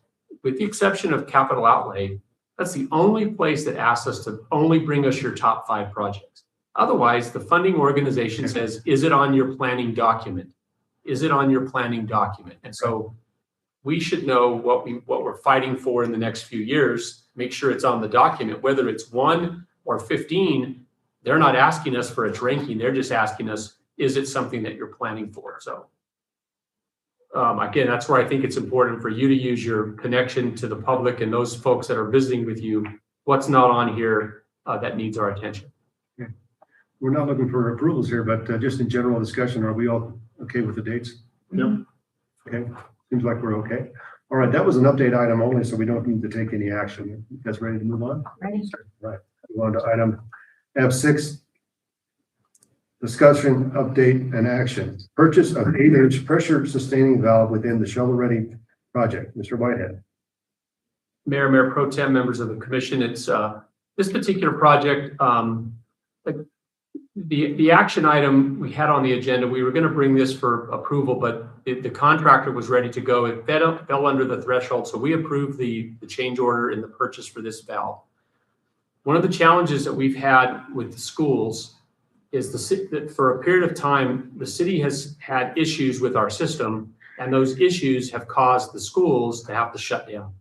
with the exception of capital outlay, that's the only place that asks us to only bring us your top 5 projects. Otherwise, the funding organization says, is it on your planning document? Is it on your planning document? And so we should know what we're fighting for in the next few years, make sure it's on the document, whether it's 1 or 15. They're not asking us for its ranking. They're just asking us, is it something that you're planning for? So again, that's where I think it's important for you to use your connection to the public and those folks that are visiting with you. What's not on here that needs our attention? Okay. We're not looking for approvals here, but just in general discussion, are we all okay with the dates? Yep. Okay. Seems like we're okay. All right. That was an update item only, so we don't need to take any action. You guys ready to move on? Ready. Right. Move on to item F6. Discussion, update, and action. Purchase of 8-inch pressure sustaining valve within the shovel-ready project. Mr. Whitehead. Mayor Pro Tem, members of the commission, it's this particular project, the action item we had on the agenda, we were going to bring this for approval, but the contractor was ready to go. It fell under the threshold, so we approved the change order in the purchase for this valve. One of the challenges that we've had with the schools is that for a period of time, the city has had issues with our system, and those issues have caused the schools to have to shut down.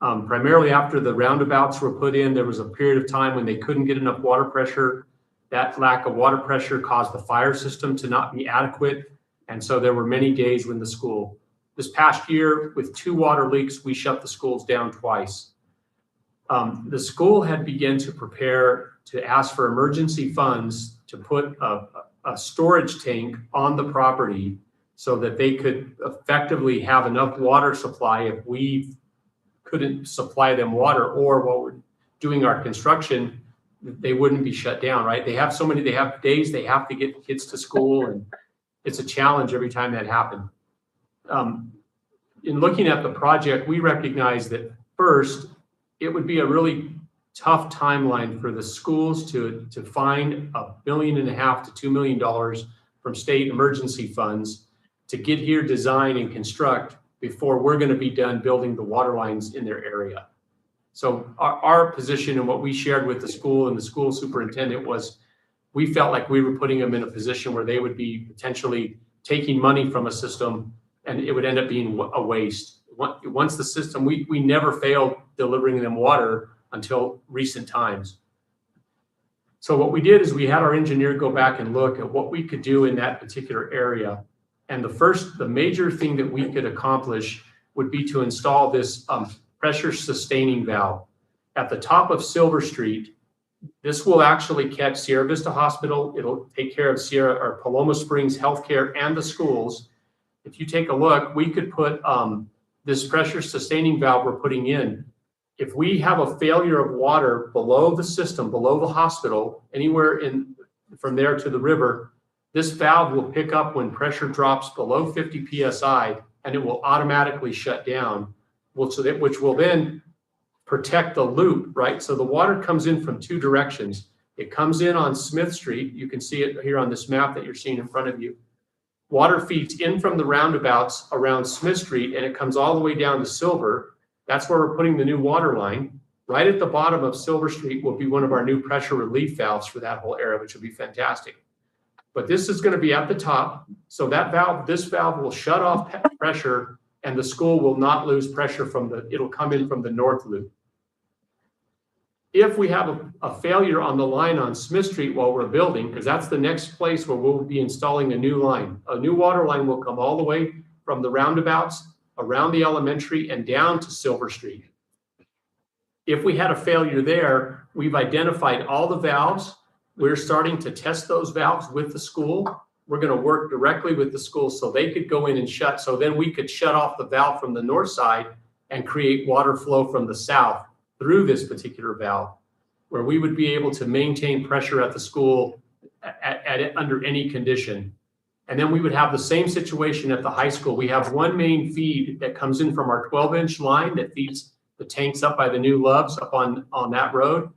Primarily after the roundabouts were put in, there was a period of time when they couldn't get enough water pressure. That lack of water pressure caused the fire system to not be adequate. And so there were many days when this past year with 2 water leaks, we shut the schools down twice. The school had begun to prepare to ask for emergency funds to put a storage tank on the property so that they could effectively have enough water supply if we couldn't supply them water, or while we're doing our construction, they wouldn't be shut down, right? They have days they have to get kids to school, and it's a challenge every time that happens. In looking at the project, we recognize that first, it would be a really tough timeline for the schools to find $1.5 million to $2 million from state emergency funds to get here, design, and construct before we're going to be done building the water lines in their area. So our position and what we shared with the school and the school superintendent was we felt like we were putting them in a position where they would be potentially taking money from a system and it would end up being a waste. Once the system, we never failed delivering them water until recent times. So what we did is we had our engineer go back and look at what we could do in that particular area. And the major thing that we could accomplish would be to install this pressure sustaining valve at the top of Silver Street. This will actually catch Sierra Vista Hospital. It'll take care of Paloma Springs Healthcare and the schools. If you take a look, we could put this pressure sustaining valve we're putting in. If we have a failure of water below the system, below the hospital, anywhere from there to the river, this valve will pick up when pressure drops below 50 PSI, and it will automatically shut down, which will then protect the loop, right? So the water comes in from 2 directions. It comes in on Smith Street. You can see it here on this map that you're seeing in front of you. Water feeds in from the roundabouts around Smith Street, and it comes all the way down to Silver. That's where we're putting the new water line. Right at the bottom of Silver Street will be one of our new pressure relief valves for that whole area, which will be fantastic. But this is going to be at the top. So this valve will shut off pressure, and the school will not lose pressure it'll come in from the north loop. If we have a failure on the line on Smith Street while we're building, because that's the next place where we'll be installing a new line. A new water line will come all the way from the roundabouts, around the elementary, and down to Silver Street. If we had a failure there, we've identified all the valves. We're starting to test those valves with the school. We're going to work directly with the school so they could go in and shut. So then we could shut off the valve from the north side and create water flow from the south through this particular valve, where we would be able to maintain pressure at the school under any condition. And then we would have the same situation at the high school. We have one main feed that comes in from our 12-inch line that feeds the tanks up by the new Loves up on that road.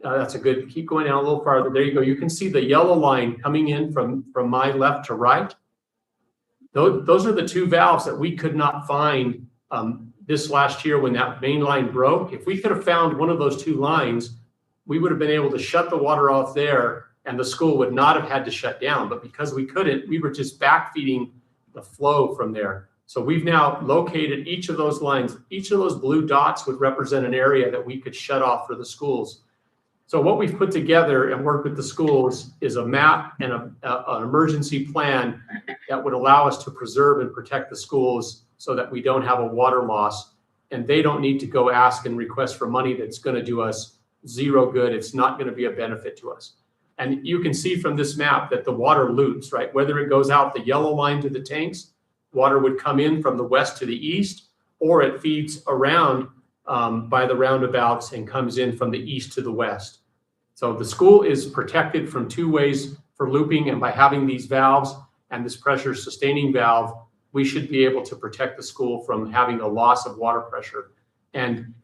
That's a good, keep going down a little farther. There you go. You can see the yellow line coming in from my left to right. Those are the 2 valves that we could not find this last year when that main line broke. If we could have found one of those 2 lines, we would have been able to shut the water off there and the school would not have had to shut down. But because we couldn't, we were just backfeeding the flow from there. So we've now located each of those lines. Each of those blue dots would represent an area that we could shut off for the schools. So what we've put together and worked with the schools is a map and an emergency plan that would allow us to preserve and protect the schools so that we don't have a water loss, and they don't need to go ask and request for money that's going to do us zero good. It's not going to be a benefit to us. And you can see from this map that the water loops, right? Whether it goes out the yellow line to the tanks, water would come in from the west to the east, or it feeds around by the roundabouts and comes in from the east to the west. So the school is protected from 2 ways for looping, and by having these valves and this pressure sustaining valve, we should be able to protect the school from having a loss of water pressure. And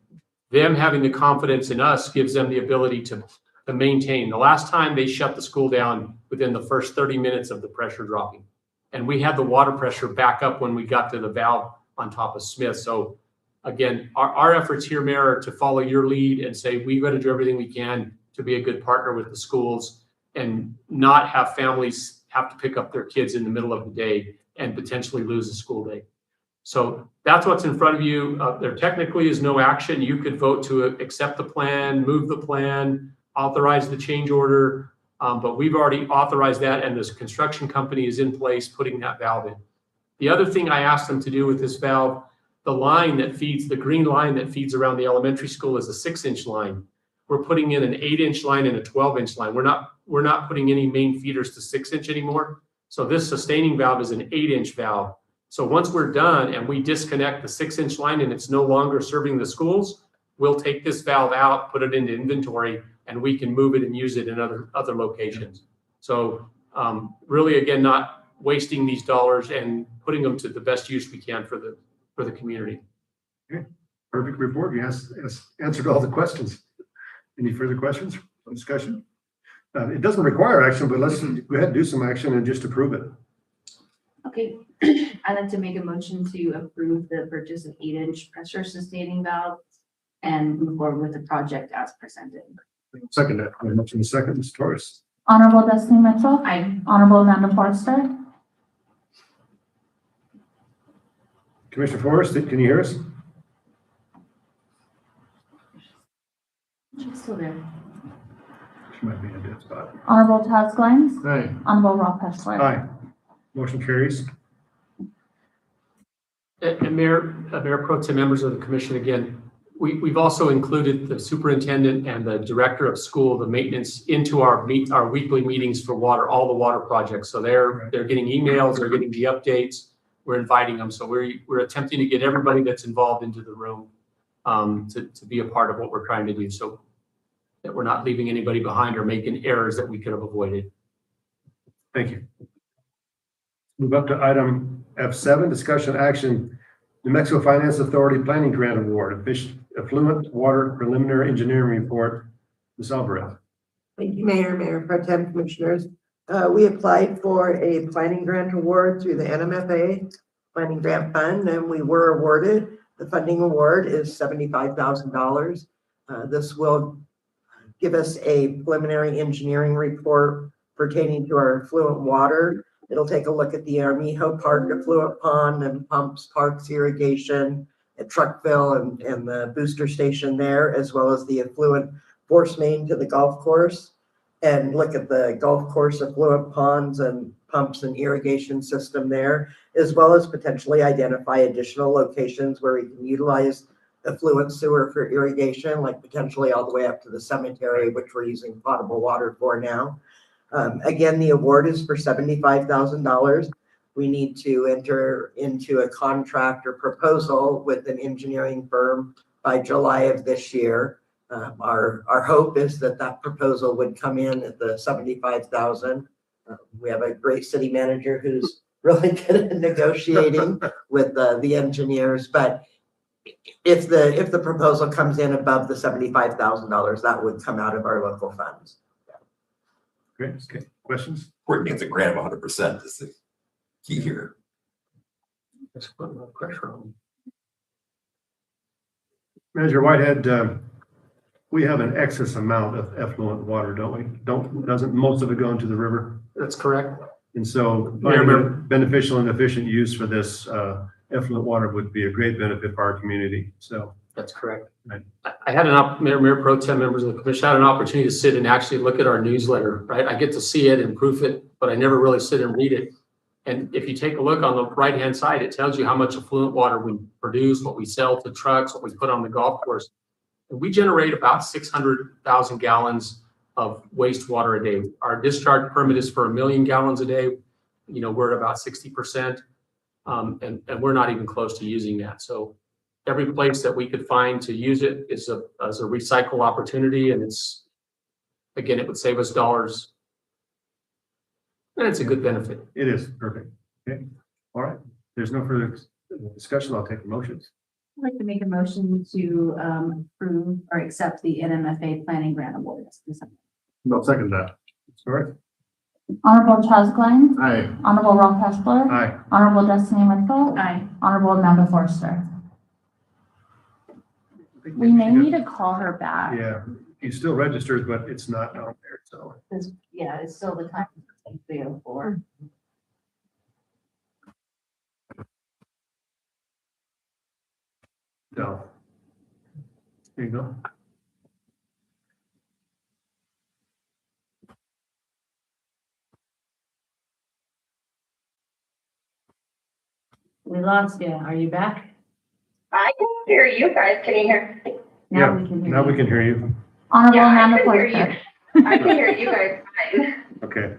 them having the confidence in us gives them the ability to maintain. The last time they shut the school down within the first 30 minutes of the pressure dropping. And we had the water pressure back up when we got to the valve on top of Smith. So again, our efforts here, Mayor, are to follow your lead and say, we've got to do everything we can to be a good partner with the schools and not have families have to pick up their kids in the middle of the day and potentially lose a school day. So that's what's in front of you. There technically is no action. You could vote to accept the plan, move the plan, authorize the change order. But we've already authorized that, and this construction company is in place putting that valve in. The other thing I asked them to do with this valve, the line that feeds, the green line that feeds around the elementary school is a 6-inch line. We're putting in an 8-inch line and a 12-inch line. We're not putting any main feeders to 6-inch anymore. So this sustaining valve is an 8-inch valve. So once we're done and we disconnect the 6-inch line and it's no longer serving the schools, we'll take this valve out, put it into inventory, and we can move it and use it in other locations. So really, again, not wasting these dollars and putting them to the best use we can for the community. Okay, perfect report. You answered all the questions. Any further questions or discussion? It doesn't require action, but let's go ahead and do some action and just approve it. Okay, I'd like to make a motion to approve the purchase of 8-inch pressure sustaining valves and move forward with the project as presented. Second that. I mentioned the second, Ms. Torres. Honorable Destiny Mitchell. Aye. Honorable Amanda Forrester. Commissioner Forrest, can you hear us? She's still there. She might be in a dead spot. Honorable Chaz Glines. Aye. Honorable Rob Heschler. Aye. Motion carries. And Mayor Pro Tem, members of the commission, again, we've also included the superintendent and the director of school, the maintenance, into our weekly meetings for water, all the water projects. So they're getting emails, they're getting the updates. We're inviting them. So we're attempting to get everybody that's involved into the room to be a part of what we're trying to do. So that we're not leaving anybody behind or making errors that we could have avoided. Thank you. Move up to item F7, discussion action, New Mexico Finance Authority Planning Grant Award, Affluent Water Preliminary Engineering Report. Ms. Alvarez. Thank you, Mayor Pro Tem, Commissioners. We applied for a planning grant award through the NMFA Planning Grant Fund, and we were awarded. The funding award is $75,000. This will give us a preliminary engineering report pertaining to our affluent water. It'll take a look at the Armijo Park affluent pond and pumps, parks, irrigation at Truckville and the booster station there, as well as the affluent force main to the golf course, and look at the golf course affluent ponds and pumps and irrigation system there, as well as potentially identify additional locations where we can utilize affluent sewer for irrigation, like potentially all the way up to the cemetery, which we're using potable water for now. Again, the award is for $75,000. We need to enter into a contract or proposal with an engineering firm by July of this year. Our hope is that proposal would come in at the $75,000. We have a great city manager who's really good at negotiating with the engineers, but if the proposal comes in above the $75,000, that would come out of our local funds. Great. Okay. Questions? Important gets a grant of 100% is the key here. Let's put a little pressure on them. Manager Whitehead, we have an excess amount of effluent water, don't we? Doesn't most of it go into the river? That's correct. And so beneficial and efficient use for this effluent water would be a great benefit for our community. So That's correct. Right. I had Mayor Pro Tem, members of the commission, had an opportunity to sit and actually look at our newsletter, right? I get to see it and proof it, but I never really sit and read it. And if you take a look on the right-hand side, it tells you how much affluent water we produce, what we sell to trucks, what we put on the golf course. And we generate about 600,000 gallons of wastewater a day. Our discharge permit is for 1 million gallons a day. You know, we're at about 60%. And we're not even close to using that. So every place that we could find to use it is as a recycle opportunity. And it's, again, it would save us dollars And it's a good benefit. It is perfect. Okay, all right. There's no further discussion. I'll take the motions. I'd like to make a motion to approve or accept the NMFA planning grant award. No, second that. All right. Honorable Charles Glines, Aye. Honorable Ralph Hessler, Aye. Honorable Destiny Mitchell, Aye. Honorable Amanda Forster. We may need to call her back. Yeah, he still registers, but it's not out there, so. Yeah, it's still the time. 3:04. No. There you go. We lost you. Are you back? I can hear you guys. Can you hear? Now we can hear Now you. we can hear you. Honorable Yeah, I Amanda can hear Forster. you. I can hear you guys fine. Okay.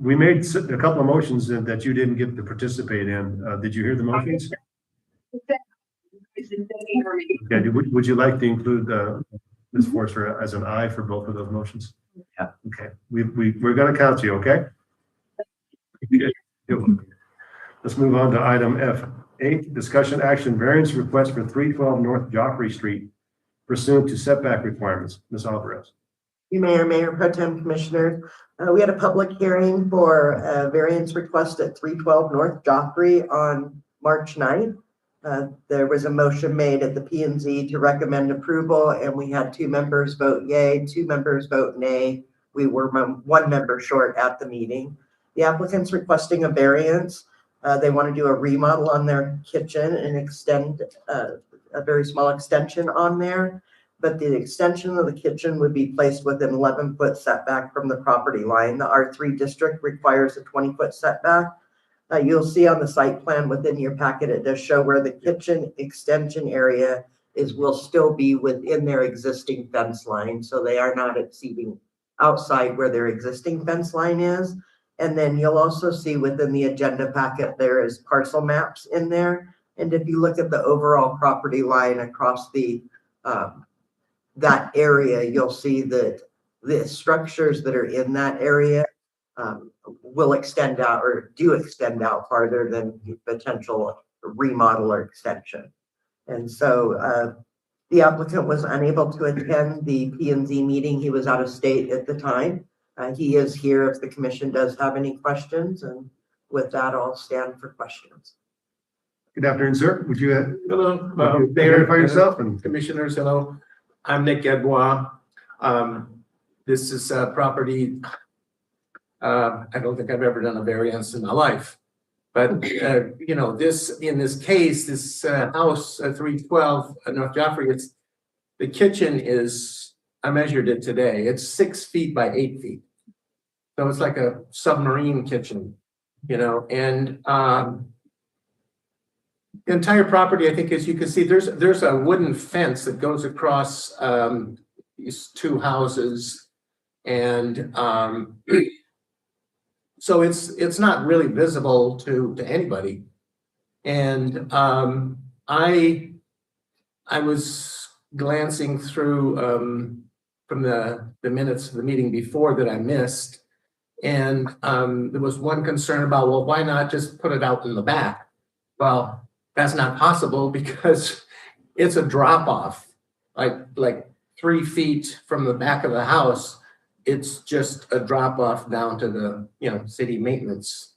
We made a couple of motions that you didn't get to participate in. Did you hear the motions? Okay, would you like to include Ms. Forster as an aye for both of those motions? Yeah. Okay, we're gonna count you, okay? Okay. Let's move on to item F8, discussion action variance request for 312 North Joffrey Street pursuant to setback requirements. Ms. Alvarez. Mayor Pro Tem Commissioners, we had a public hearing for a variance request at 312 North Joffrey on March 9th. There was a motion made at the P&Z to recommend approval, and we had 2 members vote yay, 2 members vote nay. We were 1 member short at the meeting. The applicant's requesting a variance. They want to do a remodel on their kitchen and extend a very small extension on there. But the extension of the kitchen would be placed within 11-foot setback from the property line. The R3 district requires a 20-foot setback. You'll see on the site plan within your packet, it does show where the kitchen extension area will still be within their existing fence line. So they are not exceeding outside where their existing fence line is. And then you'll also see within the agenda packet, there is parcel maps in there. And if you look at the overall property line across the that area, you'll see that the structures that are in that area will extend out or do extend out farther than potential remodel or extension. And so the applicant was unable to attend the P&Z meeting. He was out of state at the time. He is here if the commission does have any questions. And with that, I'll stand for questions. Good afternoon, sir. Would you Hello, identify yourself and Commissioners, hello. I'm Nick Edouard. This is a property, I don't think I've ever done a variance in my life. But, you know, in this case, this house, 312 North Joffrey, the kitchen is, I measured it today, it's 6 feet by 8 feet. So it's like a submarine kitchen, you know, and the entire property, I think, as you can see, there's a wooden fence that goes across these 2 houses, and so it's not really visible to anybody. And I was glancing through from the minutes of the meeting before that I missed, and there was one concern about, well, why not just put it out in the back? Well, that's not possible because it's a drop off, like 3 feet from the back of the house. It's just a drop off down to the, you know, city maintenance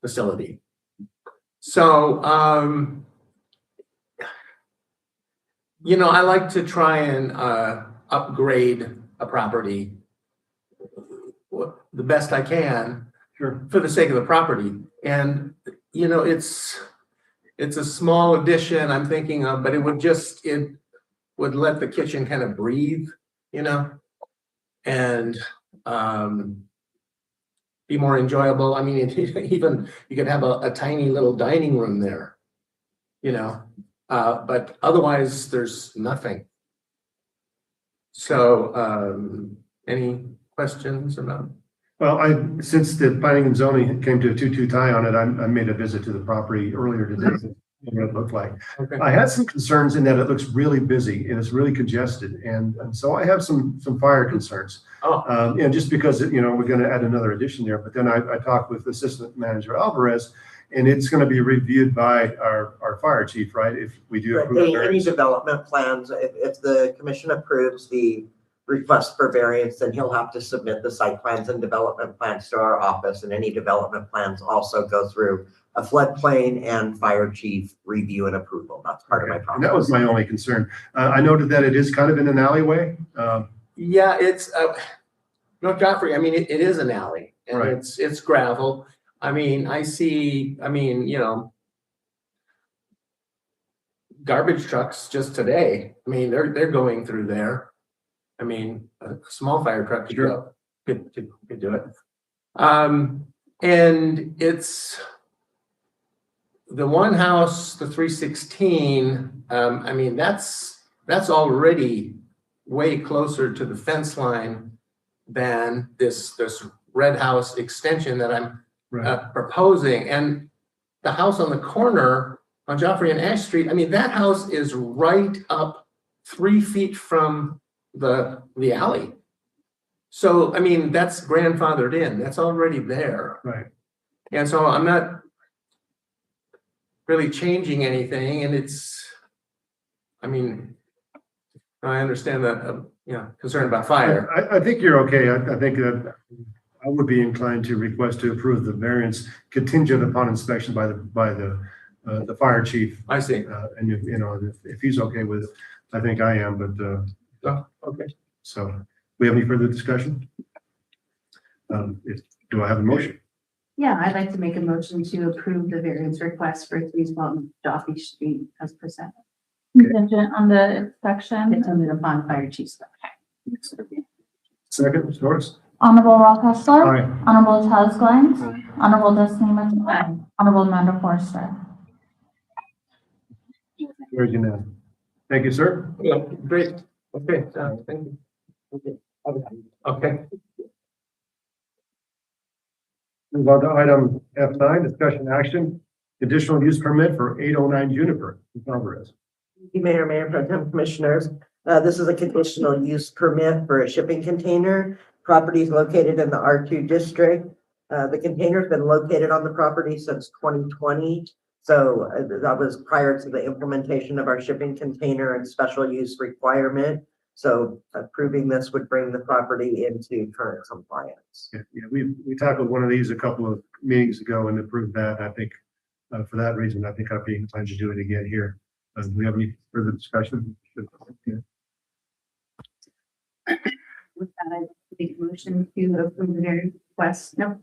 facility. So, you know, I like to try and upgrade a property the best I can, sure, for the sake of the property. And, you know, it's a small addition I'm thinking of, but it would let the kitchen kind of breathe, you know, and be more enjoyable. I mean, even you could have a tiny little dining room there, you know, but otherwise there's nothing. So, any questions about? Well, since the planning and zoning came to a 2-2 tie on it, I made a visit to the property earlier today. what it looked like. Okay. I had some concerns in that it looks really busy and it's really congested. And so I have some fire concerns. Oh. And just because, we're going to add another addition there, but then I talked with Assistant Manager Alvarez, and it's going to be reviewed by our fire chief, right? If we do approve the Any variance. development plans, if the commission approves the request for variance, then he'll have to submit the site plans and development plans to our office, and any development plans also go through a floodplain and fire chief review and approval. That's part of my process. And that was my only concern. I noted that it is kind of in an alleyway. Yeah, it's, North Joffrey, I mean, it is an alley and Right. it's gravel. I mean, garbage trucks just today, I mean, they're going through there. I mean, a small fire truck could go, could do it. And it's the one house, the 316, I mean, that's already way closer to the fence line than this red house extension that I'm proposing. And the house on the corner on Joffrey and Ash Street, I mean, that house is right up 3 feet from the alley. So, I mean, that's grandfathered in, that's already there. Right. And so I'm not really changing anything, and I mean, I understand that, concern about fire. I think you're okay. I think that I would be inclined to request to approve the variance contingent upon inspection by the fire chief. I see. And if he's okay with it, I think I am, but, Okay. so we have any further discussion? Do I have a motion? Yeah, I'd like to make a motion to approve the variance request for 312 Joffrey Street as presented. Contingent on the inspection. Contingent upon fire chief's. Second, Ms. Norris? Honorable Ralph Hessler. Aye. Honorable Charles Glenn. Honorable Destiny Metoyer. Honorable Amanda Forrester. Very unanimous. Thank you, sir. Yeah, great. Okay, thank you. Okay. Move on to item F9, discussion action, conditional use permit for 809 Juniper. Ms. Alvarez. Mayor, Pro Tem Commissioners. This is a conditional use permit for a shipping container. Property is located in the R2 district. The container's been located on the property since 2020. So that was prior to the implementation of our shipping container and special use requirement. So approving this would bring the property into current compliance. Yeah, we tackled one of these a couple of meetings ago and approved that. I think for that reason, I think I'd be inclined to do it again here. Do we have any further discussion? Yeah. With that, I make a motion to approve the variance request, to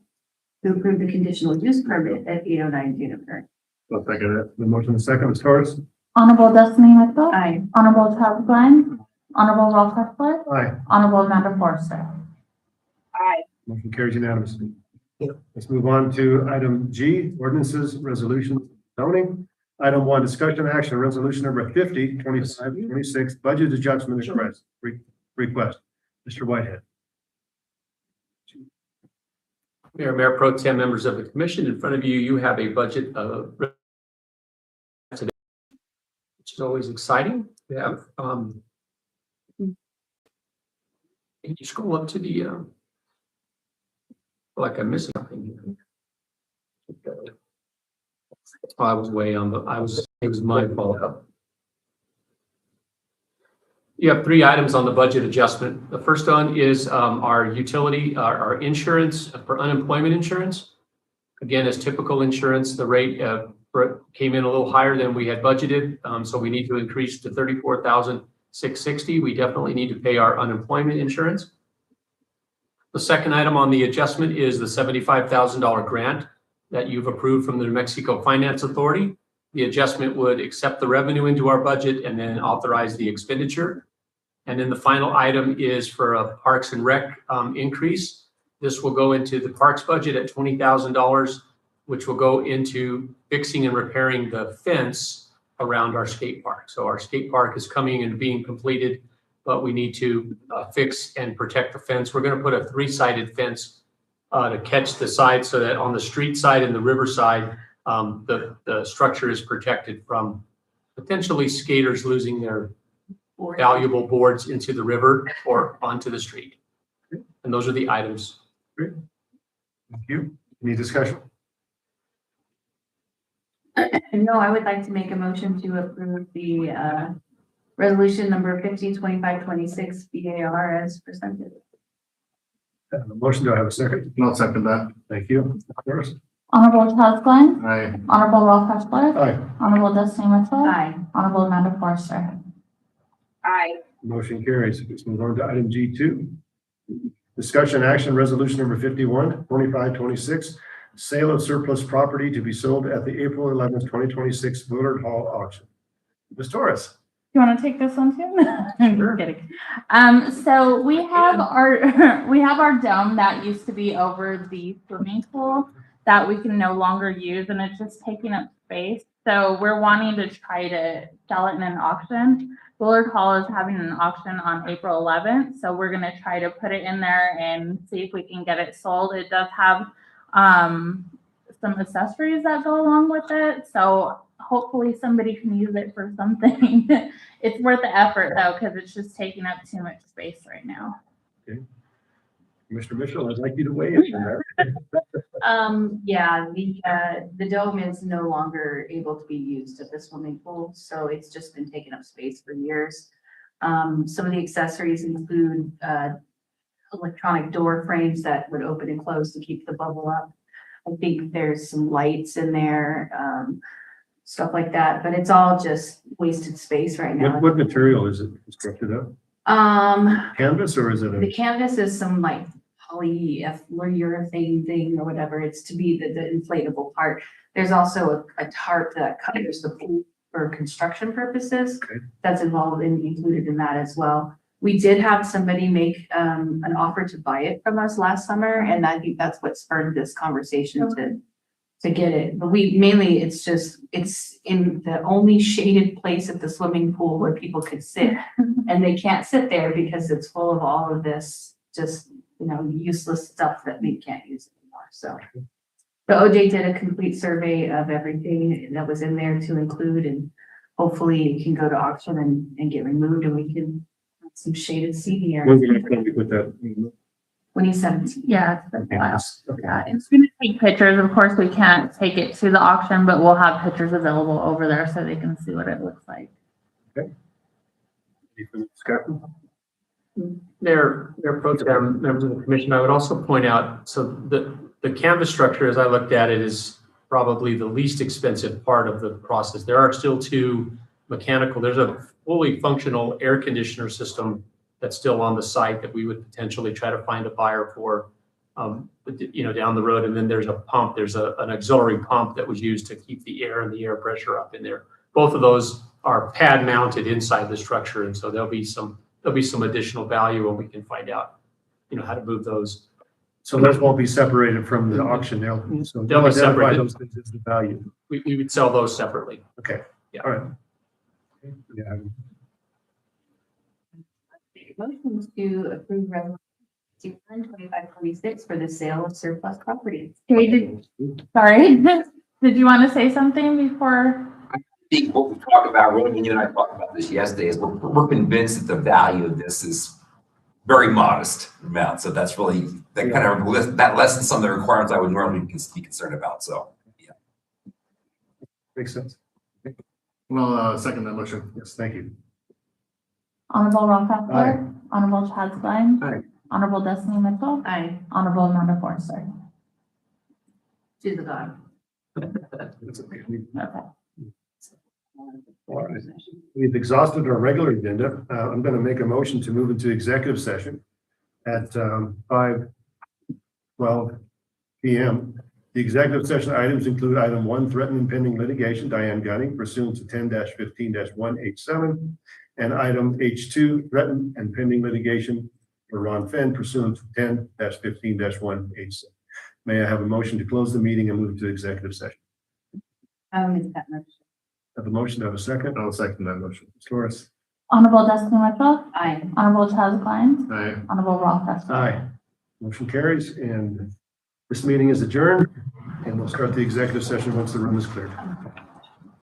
approve the conditional use permit at 809 Juniper. I'll second it. The motion is second, Ms. Torres? Honorable Destiny Metoyer. Aye. Honorable Charles Glenn. Honorable Ralph Hessler. Aye. Honorable Amanda Forrester. Aye. Motion carries unanimously. Yep. Let's move on to item G, ordinances, resolutions, zoning. Item 1, discussion action, resolution number 50, 2526, budget adjustment request. Mr. Whitehead. Mayor Pro Tem, members of the commission, in front of you, you have a budget today, which is always exciting. We have, can you scroll up to the, like I'm missing something here. Oh, I was way on it was my fault. You have 3 items on the budget adjustment. The first one is our utility, our insurance for unemployment insurance. Again, as typical insurance, the rate came in a little higher than we had budgeted. So we need to increase to $34,660. We definitely need to pay our unemployment insurance. The second item on the adjustment is the $75,000 grant that you've approved from the New Mexico Finance Authority. The adjustment would accept the revenue into our budget and then authorize the expenditure. And then the final item is for a Parks and Rec increase. This will go into the Parks budget at $20,000, which will go into fixing and repairing the fence around our skate park. So our skate park is coming and being completed, but we need to fix and protect the fence. We're going to put a 3-sided fence to catch the side so that on the street side and the river side, The structure is protected from potentially skaters losing their valuable boards into the river or onto the street. And those are the items. Thank you. Any discussion? No, I would like to make a motion to approve the resolution number 502526 BAR as presented. Motion, do I have a second? I'll second that. Thank you. Doris? Honorable Charles Glenn, Aye. Honorable Ralph Esper, Aye. Honorable Destiny Mitchell, Aye. Honorable Amanda Forster. Aye. Motion carries. Let's move on to item G2. Discussion action resolution number 512526, sale of surplus property to be sold at the April 11th, 2026 Willard Hall auction. Ms. Torres. You want to take this one too? I'm Sure. just kidding. So we have our dome that used to be over the swimming pool that we can no longer use, and it's just taking up space. So we're wanting to try to sell it in an auction. Willard Hall is having an auction on April 11th, so we're going to try to put it in there and see if we can get it sold. It does have some accessories that go along with it, so hopefully somebody can use it for something. It's worth the effort though, because it's just taking up too much space right now. Mr. Mitchell, I'd like you to weigh in on that. Yeah, the dome is no longer able to be used at the swimming pool, so it's just been taking up space for years. Some of the accessories include electronic door frames that would open and close to keep the bubble up. I think there's some lights in there, stuff like that, but it's all just wasted space right now. What material is it constructed of? Canvas, or is it The a? canvas is some like polyurethane thing or whatever. It's to be the inflatable part. There's also a tarp that covers the pool for construction purposes. Okay. That's included in that as well. We did have somebody make an offer to buy it from us last summer, and I think that's what spurred this conversation to get it. But it's in the only shaded place at the swimming pool where people could sit, and they can't sit there because it's full of all of this just, useless stuff that we can't use anymore. So the OJ did a complete survey of everything that was in there to include, and hopefully it can go to auction and get removed, and we can have some shaded seating When's area. the next time we put that? 2017. Yeah, it's been a while. Okay. Yeah, it's gonna take pictures. Of course, we can't take it to the auction, but we'll have pictures available over there so they can see what it looks like. Any further discussion? Mayor Pro Tem, members of the commission, I would also point out, so the canvas structure, as I looked at it, is probably the least expensive part of the process. There are still two mechanical, there's a fully functional air conditioner system that's still on the site that we would potentially try to find a buyer for, down the road. And then there's a pump, there's an auxiliary pump that was used to keep the air and the air pressure up in there. Both of those are pad mounted inside the structure. And so there'll be some additional value when we can find out, how to move those. So those won't be separated from the auction. They'll They'll be identify separated. those things as the value. We would sell those separately. Okay. Yeah. All right. Yeah. Motion to approve resolution 2526 for the sale of surplus property. Sorry, did you want to say something before? I think what we talked about, Roman, you and I talked about this yesterday, is we're convinced that the value of this is very modest amount. So that's really, that lessens some of the requirements I would normally be concerned about. So, yeah. Makes sense. Well, second that motion. Yes, thank you. Honorable Ralph Aye. Esper, Honorable Chad Glenn, Aye. Honorable Destiny Mitchell, Aye. Honorable Amanda Forster. To the God. That's okay. Okay. All right. We've exhausted our regular agenda. I'm going to make a motion to move into executive session at 5:12 p.m. The executive session items include item 1, threatened and pending litigation, Diane Gunning, pursuant to 10-15-187, and item H2, threatened and pending litigation for Ron Fenn, pursuant to 10-15-187. May I have a motion to close the meeting and move to executive session? I'll make that motion. Have a motion, have a second? I'll second that motion. Ms. Torres? Honorable Destiny Mitchell, Aye. Honorable Chad Glenn, Aye. Honorable Ralph Esper. Aye. Motion carries, and This meeting is adjourned, and we'll start the executive session once the room is cleared.